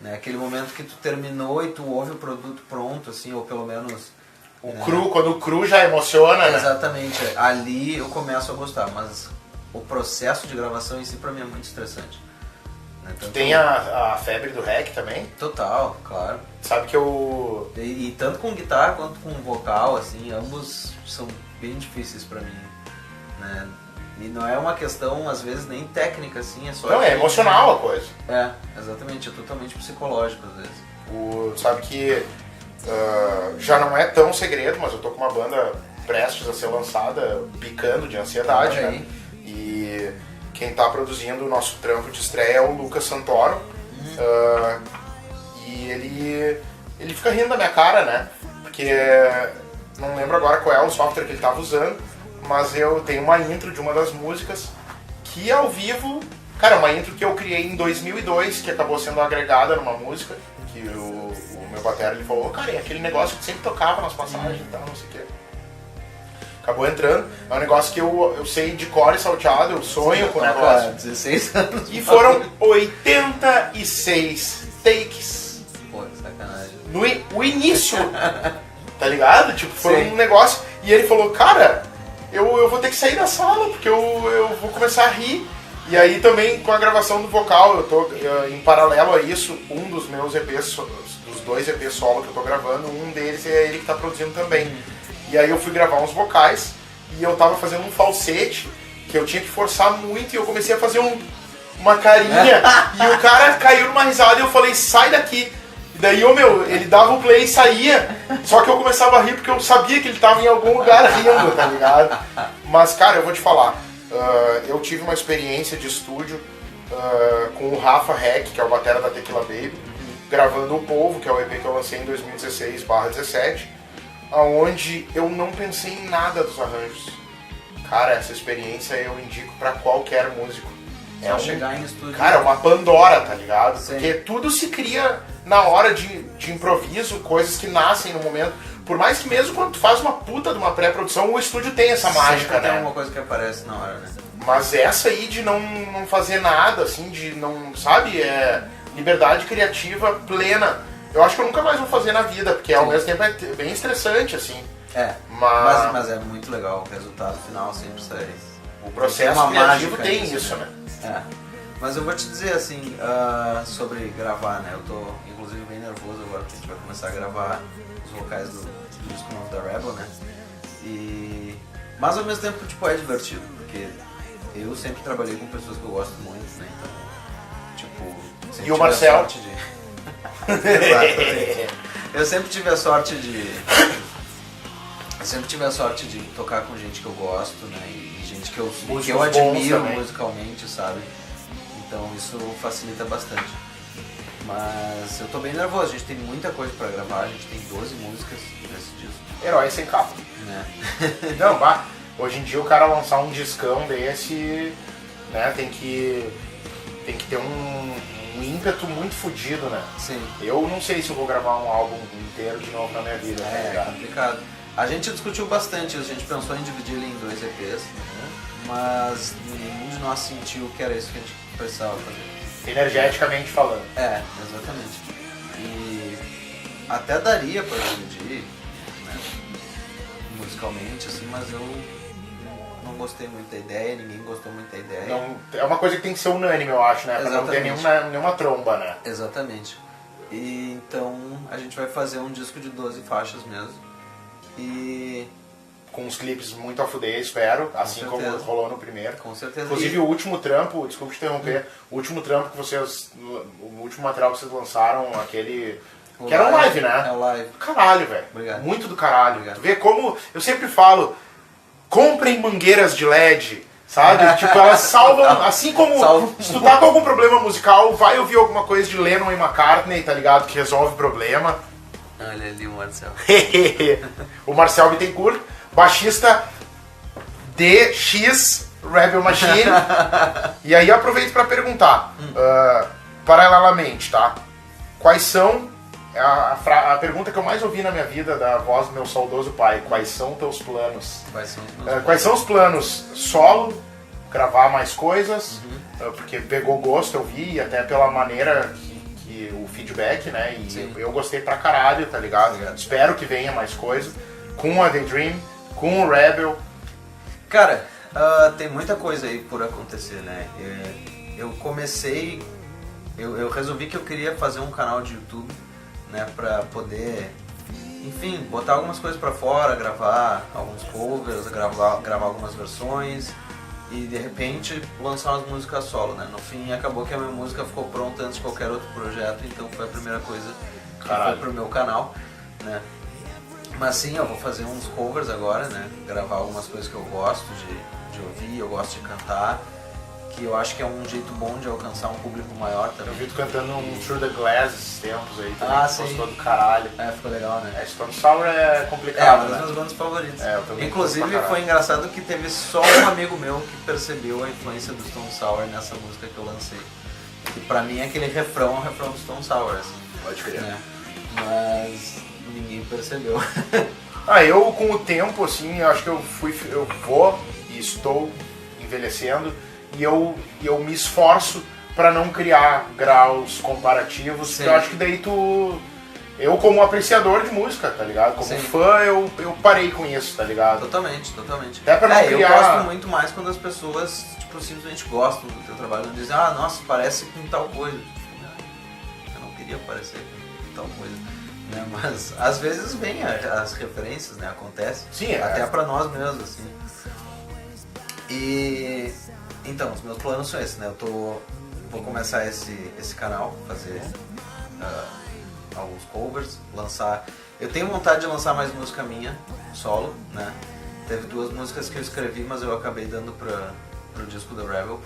Né? Aquele momento que tu terminou e tu ouve o produto pronto, assim, ou pelo menos... Quando o cru já emociona, né? Exatamente. Ali eu começo a gostar, mas... O processo de gravação em si pra mim é muito estressante. Né? Tem a febre do rec também? Total, claro. Sabe que eu... E tanto com guitarra quanto com vocal, assim, ambos são bem difíceis pra mim. Né? E não é uma questão, às vezes, nem técnica, assim, é só... Não, é emocional a coisa. É, exatamente, é totalmente psicológico, às vezes. Sabe que já não é tão segredo, mas eu tô com uma banda prestes a ser lançada, picando de ansiedade, né? E quem tá produzindo o nosso trampo de estreia é o Lucas Santoro. E ele fica rindo da minha cara, né? Porque não lembro agora qual é o software que ele tava usando, mas eu tenho uma intro de uma das músicas que ao vivo, cara, uma intro que eu criei em 2002, que acabou sendo agregada numa música, que o meu batera ele falou, cara, é aquele negócio que sempre tocava nas passagens e tal, não sei o que. Acabou entrando, é um negócio que eu sei de cor e salteado, eu sonho com o negócio. 16 anos. E foram 86 takes. Pô, sacanagem. O início, tá ligado? Tipo, foi um negócio. E ele falou, cara, eu vou ter que sair da sala, porque eu vou começar a rir. E aí também com a gravação do vocal, eu tô em paralelo a isso, um dos meus EPs, dos 2 EPs solo que eu tô gravando, um deles é ele que tá produzindo também. E aí eu fui gravar uns vocais e eu tava fazendo um falsete que eu tinha que forçar muito e eu comecei a fazer uma carinha e o cara caiu numa risada e eu falei, sai daqui. E daí ele dava o play e saía, só que eu começava a rir porque eu sabia que ele tava em algum lugar rindo, tá ligado? Mas cara, eu vou te falar, eu tive uma experiência de estúdio com o Rafa Heck, que é o batera da Tequila Baby, gravando O Povo, que é o EP que eu lancei em 2016/17, onde eu não pensei em nada dos arranjos. Cara, essa experiência eu indico pra qualquer músico. Chegar em estúdio. Cara, uma Pandora, tá ligado? Sim. Porque tudo se cria na hora de improviso, coisas que nascem no momento. Por mais que mesmo quando tu faz uma puta de uma pré-produção, o estúdio tem essa mágica, né? Tem alguma coisa que aparece na hora, né? Mas essa aí de não fazer nada, assim, de não, sabe, liberdade criativa plena. Eu acho que eu nunca mais vou fazer na vida, porque ao mesmo tempo é bem estressante, assim. Mas é muito legal, o resultado final sempre sai. O processo criativo tem isso, né? Mas eu vou te dizer assim, sobre gravar, né? Eu tô inclusive bem nervoso agora porque a gente vai começar a gravar os vocais do disco novo da Rebel, né? Mas ao mesmo tempo, tipo, é divertido, porque eu sempre trabalhei com pessoas que eu gosto muito, né? Então, tipo... E o Marcel? Eu sempre tive a sorte de... Eu sempre tive a sorte de tocar com gente que eu gosto, né? E gente que eu admiro musicalmente, sabe? Então isso facilita bastante. Mas eu tô bem nervoso, a gente tem muita coisa pra gravar, a gente tem 12 músicas nesse disco. Herói sem capa. Né? Não, hoje em dia o cara lançar um discão desse, né, tem que ter um ímpeto muito fodido, né? Sim. Eu não sei se eu vou gravar um álbum inteiro de novo na minha vida. É complicado. A gente discutiu bastante, a gente pensou em dividir ele em 2 EPs, mas nenhum de nós sentiu que era isso que a gente precisava fazer. Energeticamente falando. Exatamente. E até daria pra dividir, né, musicalmente, assim, mas eu não gostei muito da ideia, ninguém gostou muito da ideia. Não, é uma coisa que tem que ser unânime, eu acho, né? Pra não ter nenhuma tromba, né? Exatamente. E então a gente vai fazer um disco de 12 faixas mesmo. E com uns clipes muito a fuder, espero, assim como rolou no primeiro. Com certeza. Inclusive o último trampo, desculpa te interromper, o último trampo que vocês, o último material que vocês lançaram, aquele... que era um live, né? É o live. Caralho, velho. Obrigado. Muito do caralho. Obrigado. Tu vê como, eu sempre falo, comprem mangueiras de LED, sabe? Tipo, elas salvam, assim como se tu tá com algum problema musical, vai ouvir alguma coisa de Lennon e McCartney, tá ligado? Que resolve o problema. Olha ali o Marcel. O Marcel Bittencourt, baixista DX Rebel Machine. E aí eu aproveito para perguntar, paralelamente, tá? Quais são, a pergunta que eu mais ouvi na minha vida da voz do meu saudoso pai, quais são teus planos? Quais são os planos solo, gravar mais coisas, porque pegou gosto, eu vi, até pela maneira que o feedback, né? E sim, eu gostei pra caralho, tá ligado? Espero que venha mais coisa. Com a The Dream, com o Rebel. Cara, tem muita coisa aí por acontecer, né? Eu comecei... Eu resolvi que eu queria fazer um canal de YouTube, né? Pra poder, enfim, botar algumas coisas pra fora, gravar alguns covers, gravar algumas versões e de repente lançar umas músicas solo, né? No fim acabou que a minha música ficou pronta antes de qualquer outro projeto, então foi a primeira coisa que foi pro meu canal, né? Mas sim, eu vou fazer uns covers agora, né? Gravar algumas coisas que eu gosto de ouvir, eu gosto de cantar, que eu acho que é um jeito bom de alcançar um público maior também. Eu vi tu cantando um Through the Glass esses tempos aí também, que sim, gostou do caralho. Ficou legal, né? Stone Sour é complicado, uma das minhas bandas favoritas. Eu também. Inclusive foi engraçado que teve só um amigo meu que percebeu a influência do Stone Sour nessa música que eu lancei. Que pra mim é aquele refrão, o refrão do Stone Sour, assim. Pode crer. Né? Mas ninguém percebeu. Eu com o tempo, assim, eu acho que eu vou e estou envelhecendo e eu me esforço pra não criar graus comparativos, porque eu acho que daí eu como apreciador de música, tá ligado? Como fã, eu parei com isso, tá ligado? Totalmente. Até pra não criar... Eu gosto muito mais quando as pessoas, tipo, simplesmente gostam do teu trabalho, não dizem, nossa, parece com tal coisa. Eu não queria parecer com tal coisa. Né? Mas às vezes vem as referências, né? Acontece. Sim, até pra nós mesmos, assim. E então, os meus planos são esses, né? Vou começar esse canal, fazer alguns covers, lançar. Eu tenho vontade de lançar mais música minha, solo, né? Teve 2 músicas que eu escrevi, mas eu acabei dando pro disco da Rebel,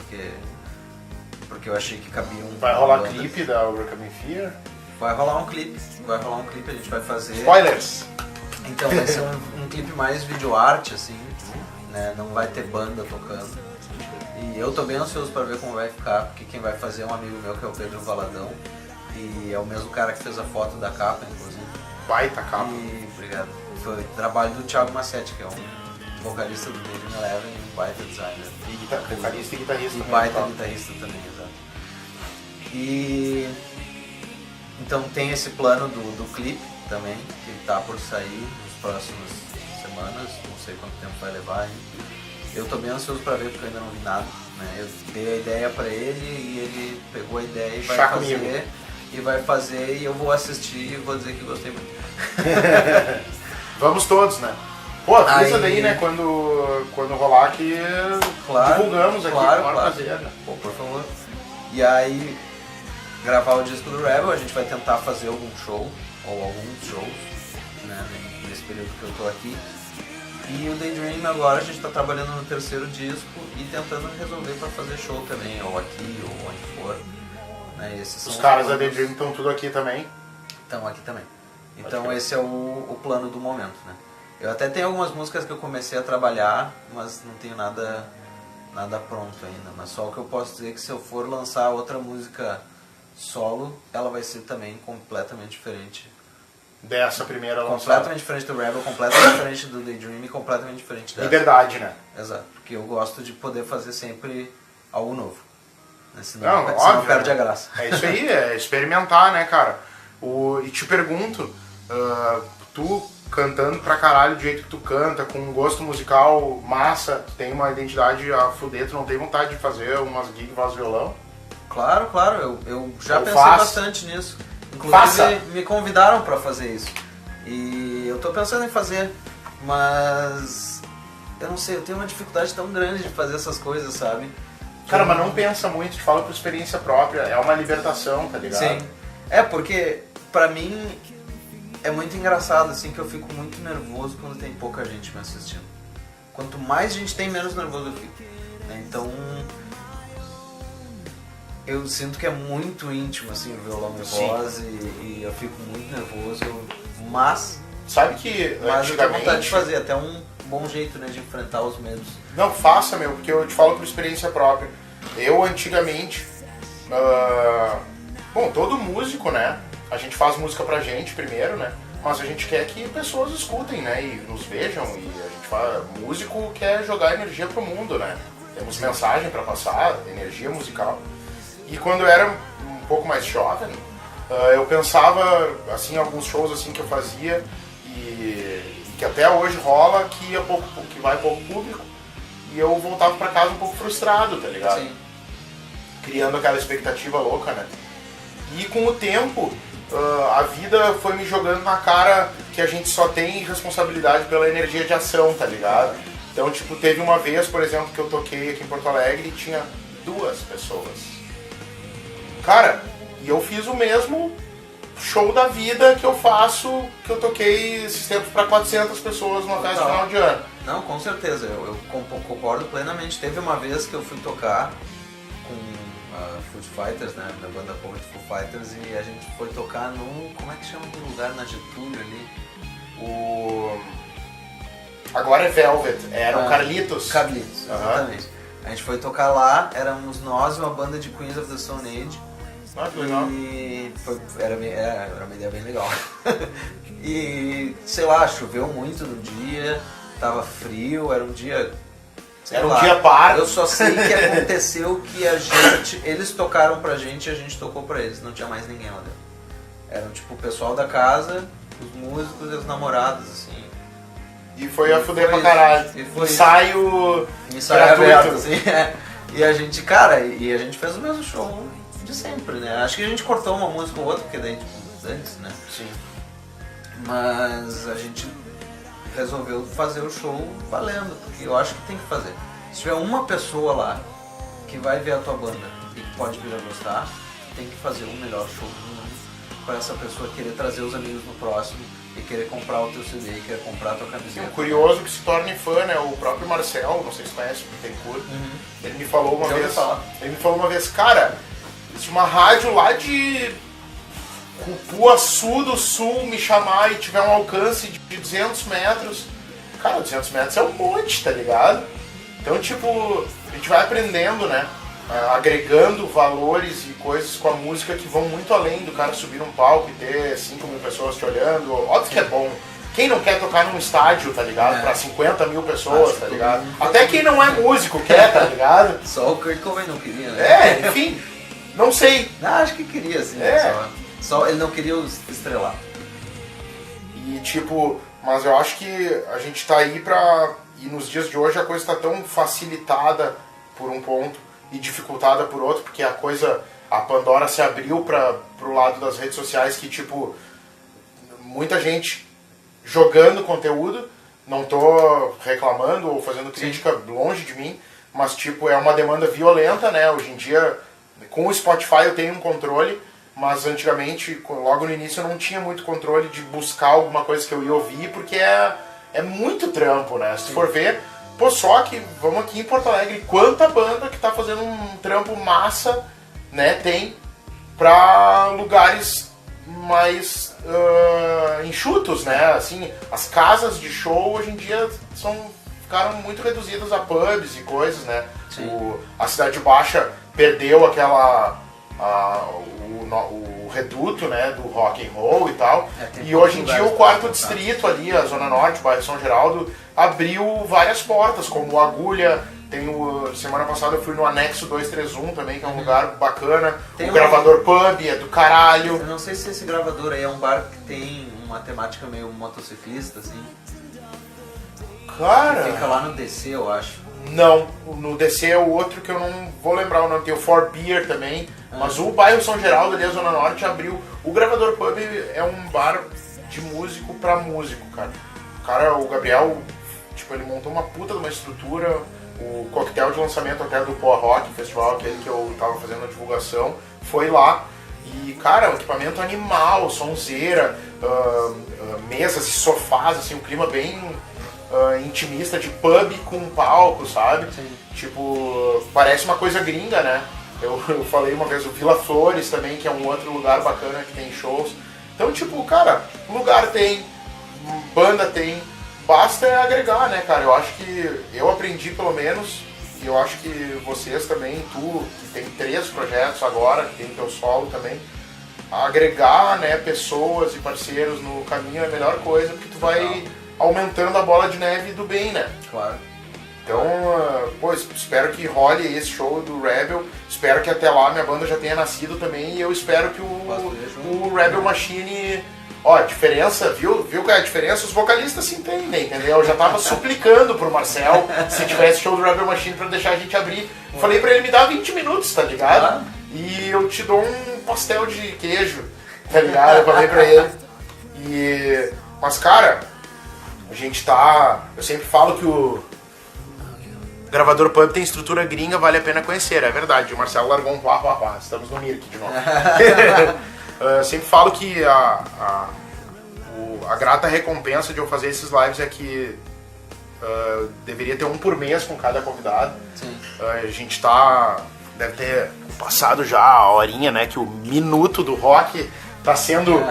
porque eu achei que cabia um... Vai rolar clipe da Overcoming Fear? Vai rolar um clipe, a gente vai fazer... Spoilers! Então vai ser um clipe mais videoarte, assim, né? Não vai ter banda tocando. E eu tô bem ansioso pra ver como vai ficar, porque quem vai fazer é um amigo meu que é o Pedro Valadão. E é o mesmo cara que fez a foto da capa, inclusive. Baita capa. Obrigado. Foi trabalho do Thiago Massetti, que é um vocalista do David Eleven e um baita designer. E vocalista e guitarrista. E baita guitarrista também, exato. E... Então tem esse plano do clipe também, que tá por sair nos próximos semanas, não sei quanto tempo vai levar ainda. Eu tô bem ansioso pra ver porque eu ainda não vi nada, né? Eu dei a ideia pra ele e ele pegou a ideia e vai fazer. Comigo. E vai fazer e eu vou assistir e vou dizer que gostei muito. Vamos todos, né? Pô, avisa daí, né, quando rolar que divulgamos aqui. Claro. Fazer, né? Pô, por favor. E aí, gravar o disco do Rebel, a gente vai tentar fazer algum show, ou alguns shows, né, nesse período que eu tô aqui. E o Daydream agora a gente tá trabalhando no terceiro disco e tentando resolver pra fazer show também, ou aqui, ou onde for. Né, esses os caras da Daydream estão tudo aqui também? Estão aqui também. Então esse é o plano do momento, né? Eu até tenho algumas músicas que eu comecei a trabalhar, mas não tenho nada pronto ainda. Mas só o que eu posso dizer é que se eu for lançar outra música solo, ela vai ser também completamente diferente. Dessa primeira lançada. Completamente diferente do Rebel, completamente diferente do Daydream e completamente diferente dessa. Liberdade, né? Exato, porque eu gosto de poder fazer sempre algo novo. Né? Senão perde a graça. É isso aí, é experimentar, né, cara? E te pergunto, tu cantando pra caralho do jeito que tu canta, com um gosto musical massa, tu tem uma identidade a fuder, tu não tem vontade de fazer umas gigs voz violão? Claro, eu já pensei bastante nisso. Inclusive me convidaram pra fazer isso. E eu tô pensando em fazer, mas eu não sei, eu tenho uma dificuldade tão grande de fazer essas coisas, sabe? Cara, mas não pensa muito, te fala por experiência própria, é uma libertação, tá ligado? Sim. É, porque pra mim é muito engraçado, assim, que eu fico muito nervoso quando tem pouca gente me assistindo. Quanto mais gente tem, menos nervoso eu fico. Né? Então, eu sinto que é muito íntimo, assim, o violão e voz, e eu fico muito nervoso, mas... Sabe que mas eu tenho vontade de fazer, até um bom jeito, né, de enfrentar os medos. Não, faça, meu, porque eu te falo por experiência própria. Eu, antigamente, bom, todo músico, né, a gente faz música pra gente primeiro, né, mas a gente quer que pessoas escutem, né, e nos vejam, e a gente faz... Músico quer jogar energia pro mundo, né, temos mensagem pra passar, energia musical. E quando eu era um pouco mais jovem, eu pensava, assim, alguns shows assim que eu fazia e que até hoje rola, que vai pouco público, e eu voltava pra casa um pouco frustrado, tá ligado? Sim. Criando aquela expectativa louca, né? E com o tempo, a vida foi me jogando na cara que a gente só tem responsabilidade pela energia de ação, tá ligado? Então, tipo, teve uma vez, por exemplo, que eu toquei aqui em Porto Alegre e tinha 2 pessoas. Cara, e eu fiz o mesmo show da vida que eu faço, que eu toquei esses tempos pra 400 pessoas numa festa final de ano. Não, com certeza, eu concordo plenamente. Teve uma vez que eu fui tocar com Foo Fighters, né, da banda cover Foo Fighters, e a gente foi tocar num, como é que chama aquele lugar na Getúlio ali? Agora é Velvet, era o Carlitos. Carlitos, exatamente. A gente foi tocar lá, éramos nós e uma banda de Queens of the Stone Age. Ah, que legal. E era uma ideia bem legal. E, sei lá, choveu muito no dia, tava frio, era um dia... Era um dia par. Eu só sei que aconteceu que eles tocaram pra gente e a gente tocou pra eles, não tinha mais ninguém lá dentro. Eram tipo o pessoal da casa, os músicos e os namorados, assim. E foi a fuder pra caralho. Ensaio aberto, assim. E a gente, cara, a gente fez o mesmo show de sempre, né? Acho que a gente cortou uma música ou outra, porque daí, tipo, antes, né? Sim. Mas a gente resolveu fazer o show valendo, porque eu acho que tem que fazer. Se tiver uma pessoa lá que vai ver a tua banda e que pode vir a gostar, tem que fazer o melhor show do mundo para essa pessoa querer trazer os amigos no próximo e querer comprar o teu CD, e querer comprar a tua camiseta. O curioso que se torne fã, né? O próprio Marcel, não sei se conhece, o Bittencourt, ele me falou uma vez, cara, se uma rádio lá de Cupuaçu do Sul me chamar e tiver um alcance de 200 metros, cara, 200 metros é um monte, tá ligado? Então, tipo, a gente vai aprendendo, né? Agregando valores e coisas com a música que vão muito além do cara subir num palco e ter 5 mil pessoas te olhando. Óbvio que é bom. Quem não quer tocar num estádio, tá ligado? Pra 50 mil pessoas, tá ligado? Até quem não é músico quer, tá ligado? Só o Kurt Cobain não queria, né? Enfim, não sei. Não, acho que queria, sim. Só ele não queria os estrelar. E tipo, mas eu acho que a gente tá aí e nos dias de hoje a coisa tá tão facilitada por um ponto e dificultada por outro, porque a Pandora se abriu pro lado das redes sociais, que tipo, muita gente jogando conteúdo, não tô reclamando ou fazendo crítica longe de mim, mas tipo, é uma demanda violenta, né? Hoje em dia, com o Spotify eu tenho um controle, mas antigamente, logo no início, eu não tinha muito controle de buscar alguma coisa que eu ia ouvir, porque é muito trampo, né? Se tu for ver, pô, só que vamos aqui em Porto Alegre, quanta banda que tá fazendo um trampo massa, né, tem pra lugares mais enxutos, né? Assim, as casas de show hoje em dia ficaram muito reduzidas a pubs e coisas, né? A Cidade Baixa perdeu o reduto, né, do rock and roll e tal, e hoje em dia o quarto distrito ali, a Zona Norte, o bairro São Geraldo, abriu várias portas, como o Agulha, semana passada eu fui no Anexo 231 também, que é um lugar bacana, o Gravador Pub é do caralho. Eu não sei se esse gravador aí é um bar que tem uma temática meio motociclista, assim. Cara... Fica lá no DC, eu acho. Não, no DC é o outro que eu não vou lembrar o nome, tem o For Beer também, mas o bairro São Geraldo ali, a Zona Norte, abriu. O Gravador Pub é um bar de músico pra músico, cara. O Gabriel, tipo, ele montou uma puta de uma estrutura, o coquetel de lançamento até do Poa Rock Festival, aquele que eu tava fazendo a divulgação, foi lá. E, cara, um equipamento animal, sonzeira, mesas e sofás, assim, um clima bem... intimista, de pub com palco, sabe? Sim. Tipo, parece uma coisa gringa, né? Eu falei uma vez o Vila Flores também, que é um outro lugar bacana que tem shows. Então, tipo, cara, lugar tem, banda tem, basta agregar, né, cara? Eu acho que eu aprendi pelo menos, e eu acho que vocês também, tu, que tem 3 projetos agora, que tem teu solo também, agregar, né, pessoas e parceiros no caminho é a melhor coisa, porque tu vai aumentando a bola de neve do bem, né? Claro. Então, pô, espero que role esse show do Rebel, espero que até lá minha banda já tenha nascido também, e eu espero que o Rebel Machine... Ó, a diferença, viu qual é a diferença? Os vocalistas se entendem, entendeu? Eu já tava suplicando pro Marcel, se tivesse show do Rebel Machine, pra deixar a gente abrir. Falei pra ele, me dá 20 minutos, tá ligado? E eu te dou um pastel de queijo, tá ligado? Eu falei pra ele. Mas, cara... A gente tá... Eu sempre falo que o Gravador Pub tem estrutura gringa, vale a pena conhecer, é verdade. O Marcelo largou um estamos no Mir aqui de novo. Eu sempre falo que a grata recompensa de eu fazer esses lives é que deveria ter um por mês com cada convidado. Sim. A gente deve ter passado já a horinha, né, que o minuto do rock tá sendo...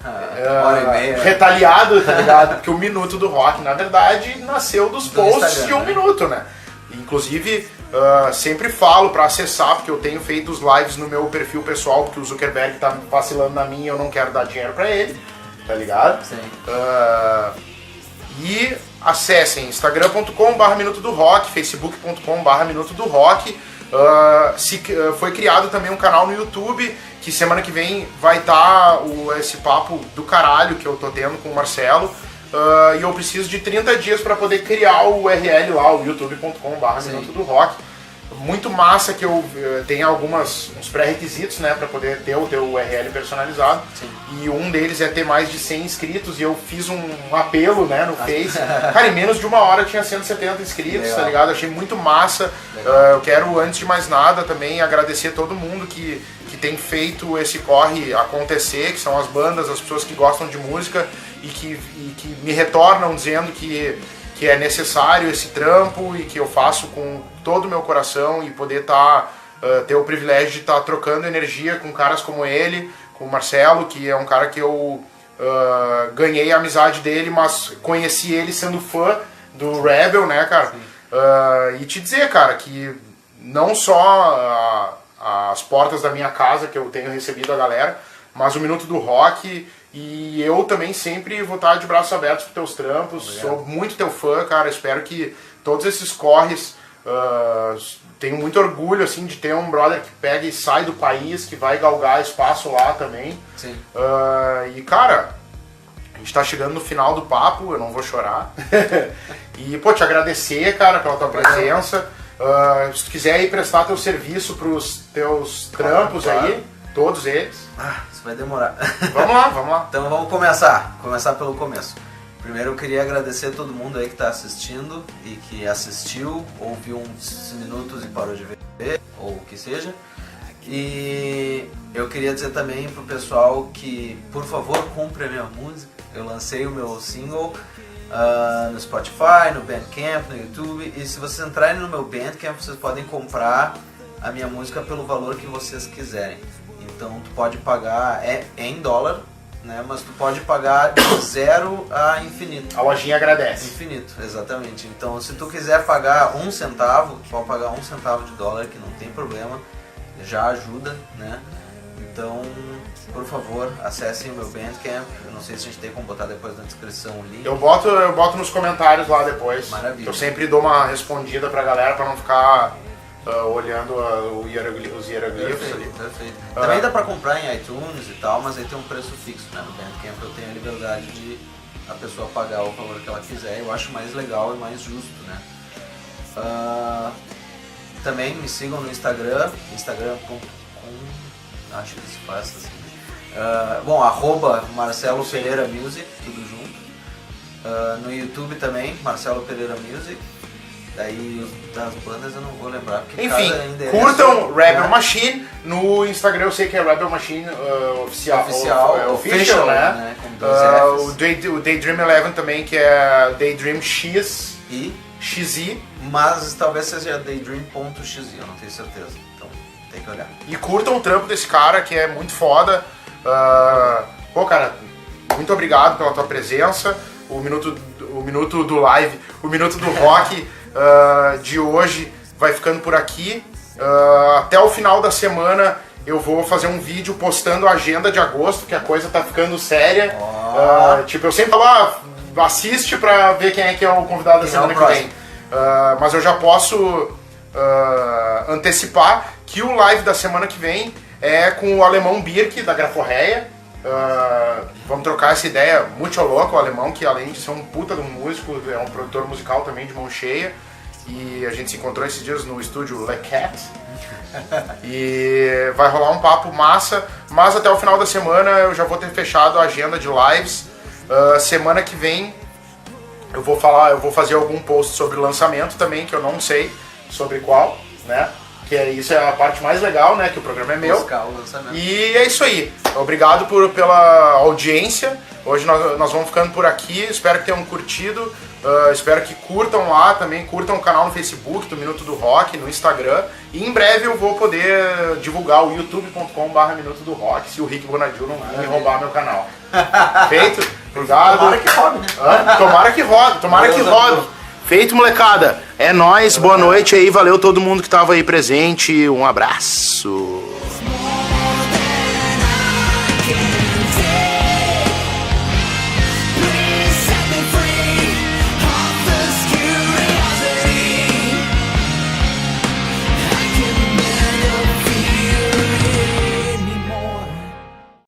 hora e meia. Retaliado, tá ligado? Porque o Minuto do Rock, na verdade, nasceu dos posts de um minuto, né? Inclusive, sempre falo pra acessar, porque eu tenho feito os lives no meu perfil pessoal, porque o Zuckerberg tá vacilando na minha e eu não quero dar dinheiro pra ele, tá ligado? Sim. E acessem instagram.com/Minuto do Rock, facebook.com/Minuto do Rock. Foi criado também um canal no YouTube, que semana que vem vai estar esse papo do caralho que eu tô tendo com o Marcelo, e eu preciso de 30 dias para poder criar o URL lá, o youtube.com/Minuto do Rock. Muito massa que eu tenho uns pré-requisitos, né, para poder ter o teu URL personalizado. Sim. E um deles é ter mais de 100 inscritos, e eu fiz um apelo, né, no Face. Cara, em menos de uma hora tinha 170 inscritos, legal. Tá ligado? Achei muito massa. Eu quero, antes de mais nada, também agradecer todo mundo que tem feito esse corre acontecer, que são as bandas, as pessoas que gostam de música e que me retornam dizendo que é necessário esse trampo e que eu faço com todo o meu coração, e poder ter o privilégio de estar trocando energia com caras como ele, com o Marcelo, que é um cara que eu ganhei a amizade dele, mas conheci ele sendo fã do Rebel, né, cara? E te dizer, cara, que não só as portas da minha casa que eu tenho recebido a galera, mas o Minuto do Rock, e eu também sempre vou estar de braços abertos para teus trampos. Obrigado. Sou muito teu fã, cara, espero que todos esses corres, tenho muito orgulho, assim, de ter um brother que pega e sai do país, que vai galgar espaço lá também. Sim. E, cara, A gente tá chegando no final do papo, eu não vou chorar. E, pô, te agradecer, cara, pela tua presença. Se tu quiser ir prestar teu serviço pros teus trampos aí, todos eles. Isso vai demorar. Vamos lá. Então vamos começar pelo começo. Primeiro eu queria agradecer a todo mundo aí que tá assistindo e que assistiu, ouviu uns minutos e parou de ver, ou o que seja. E eu queria dizer também pro pessoal que, por favor, compre a minha música. Eu lancei o meu single no Spotify, no Bandcamp, no YouTube. E se vocês entrarem no meu Bandcamp, vocês podem comprar a minha música pelo valor que vocês quiserem. Então tu pode pagar, é em dólar, né? Mas tu pode pagar de 0 a infinito. A lojinha agradece. Infinito, exatamente. Então se tu quiser pagar 1 centavo, tu pode pagar 1 centavo de dólar, que não tem problema. Já ajuda, né? Então, por favor, acessem o meu Bandcamp. Eu não sei se a gente tem como botar depois na descrição o link. Eu boto nos comentários lá depois. Maravilha. Eu sempre dou uma respondida pra galera pra não ficar olhando os hieroglifos ali. Perfeito. Também dá pra comprar em iTunes e tal, mas aí tem um preço fixo, né? No Bandcamp eu tenho a liberdade de a pessoa pagar o valor que ela quiser. Eu acho mais legal e mais justo, né? Também me sigam no Instagram, acho que se faz assim. @Marcelo Pereira Music, tudo junto. No YouTube também, Marcelo Pereira Music. Daí das bandas eu não vou lembrar. Porque enfim, cada endereço, curtam Rebel Machine. No Instagram eu sei que é Rebel Machine official, né? O Daydream 11 também, que é Daydream X e XI. Mas talvez seja daydream.xi, eu não tenho certeza. Então tem que olhar. E curtam o trampo desse cara, que é muito foda. Pô, cara, muito obrigado pela tua presença. O minuto do live, o minuto do rock de hoje vai ficando por aqui. Até o final da semana eu vou fazer um vídeo postando a agenda de agosto, que a coisa tá ficando séria. Tipo, eu sempre falo, assiste pra ver quem é que é o convidado da semana que vem. Mas eu já posso antecipar que o live da semana que vem é com o alemão Birk, da Graforreia. Vamos trocar essa ideia, muito louco, o alemão, que além de ser um puta de um músico, é um produtor musical também de mão cheia. E a gente se encontrou esses dias no estúdio Le Cat. E vai rolar um papo massa, mas até o final da semana eu já vou ter fechado a agenda de lives. Semana que vem eu vou fazer algum post sobre lançamento também, que eu não sei sobre qual, né? Que isso é a parte mais legal, né? Que o programa é meu. Buscar o lançamento. E é isso aí. Obrigado pela audiência. Hoje nós vamos ficando por aqui. Espero que tenham curtido. Espero que curtam lá também. Curtam o canal no Facebook do Minuto do Rock, no Instagram. E em breve eu vou poder divulgar o youtube.com/Minuto do Rock, se o Rick Bonadil não me roubar meu canal. Feito? Obrigado. Tomara que roube, né? Tomara que roube. Feito, molecada. É nóis, boa noite aí, valeu todo mundo que tava aí presente. Um abraço.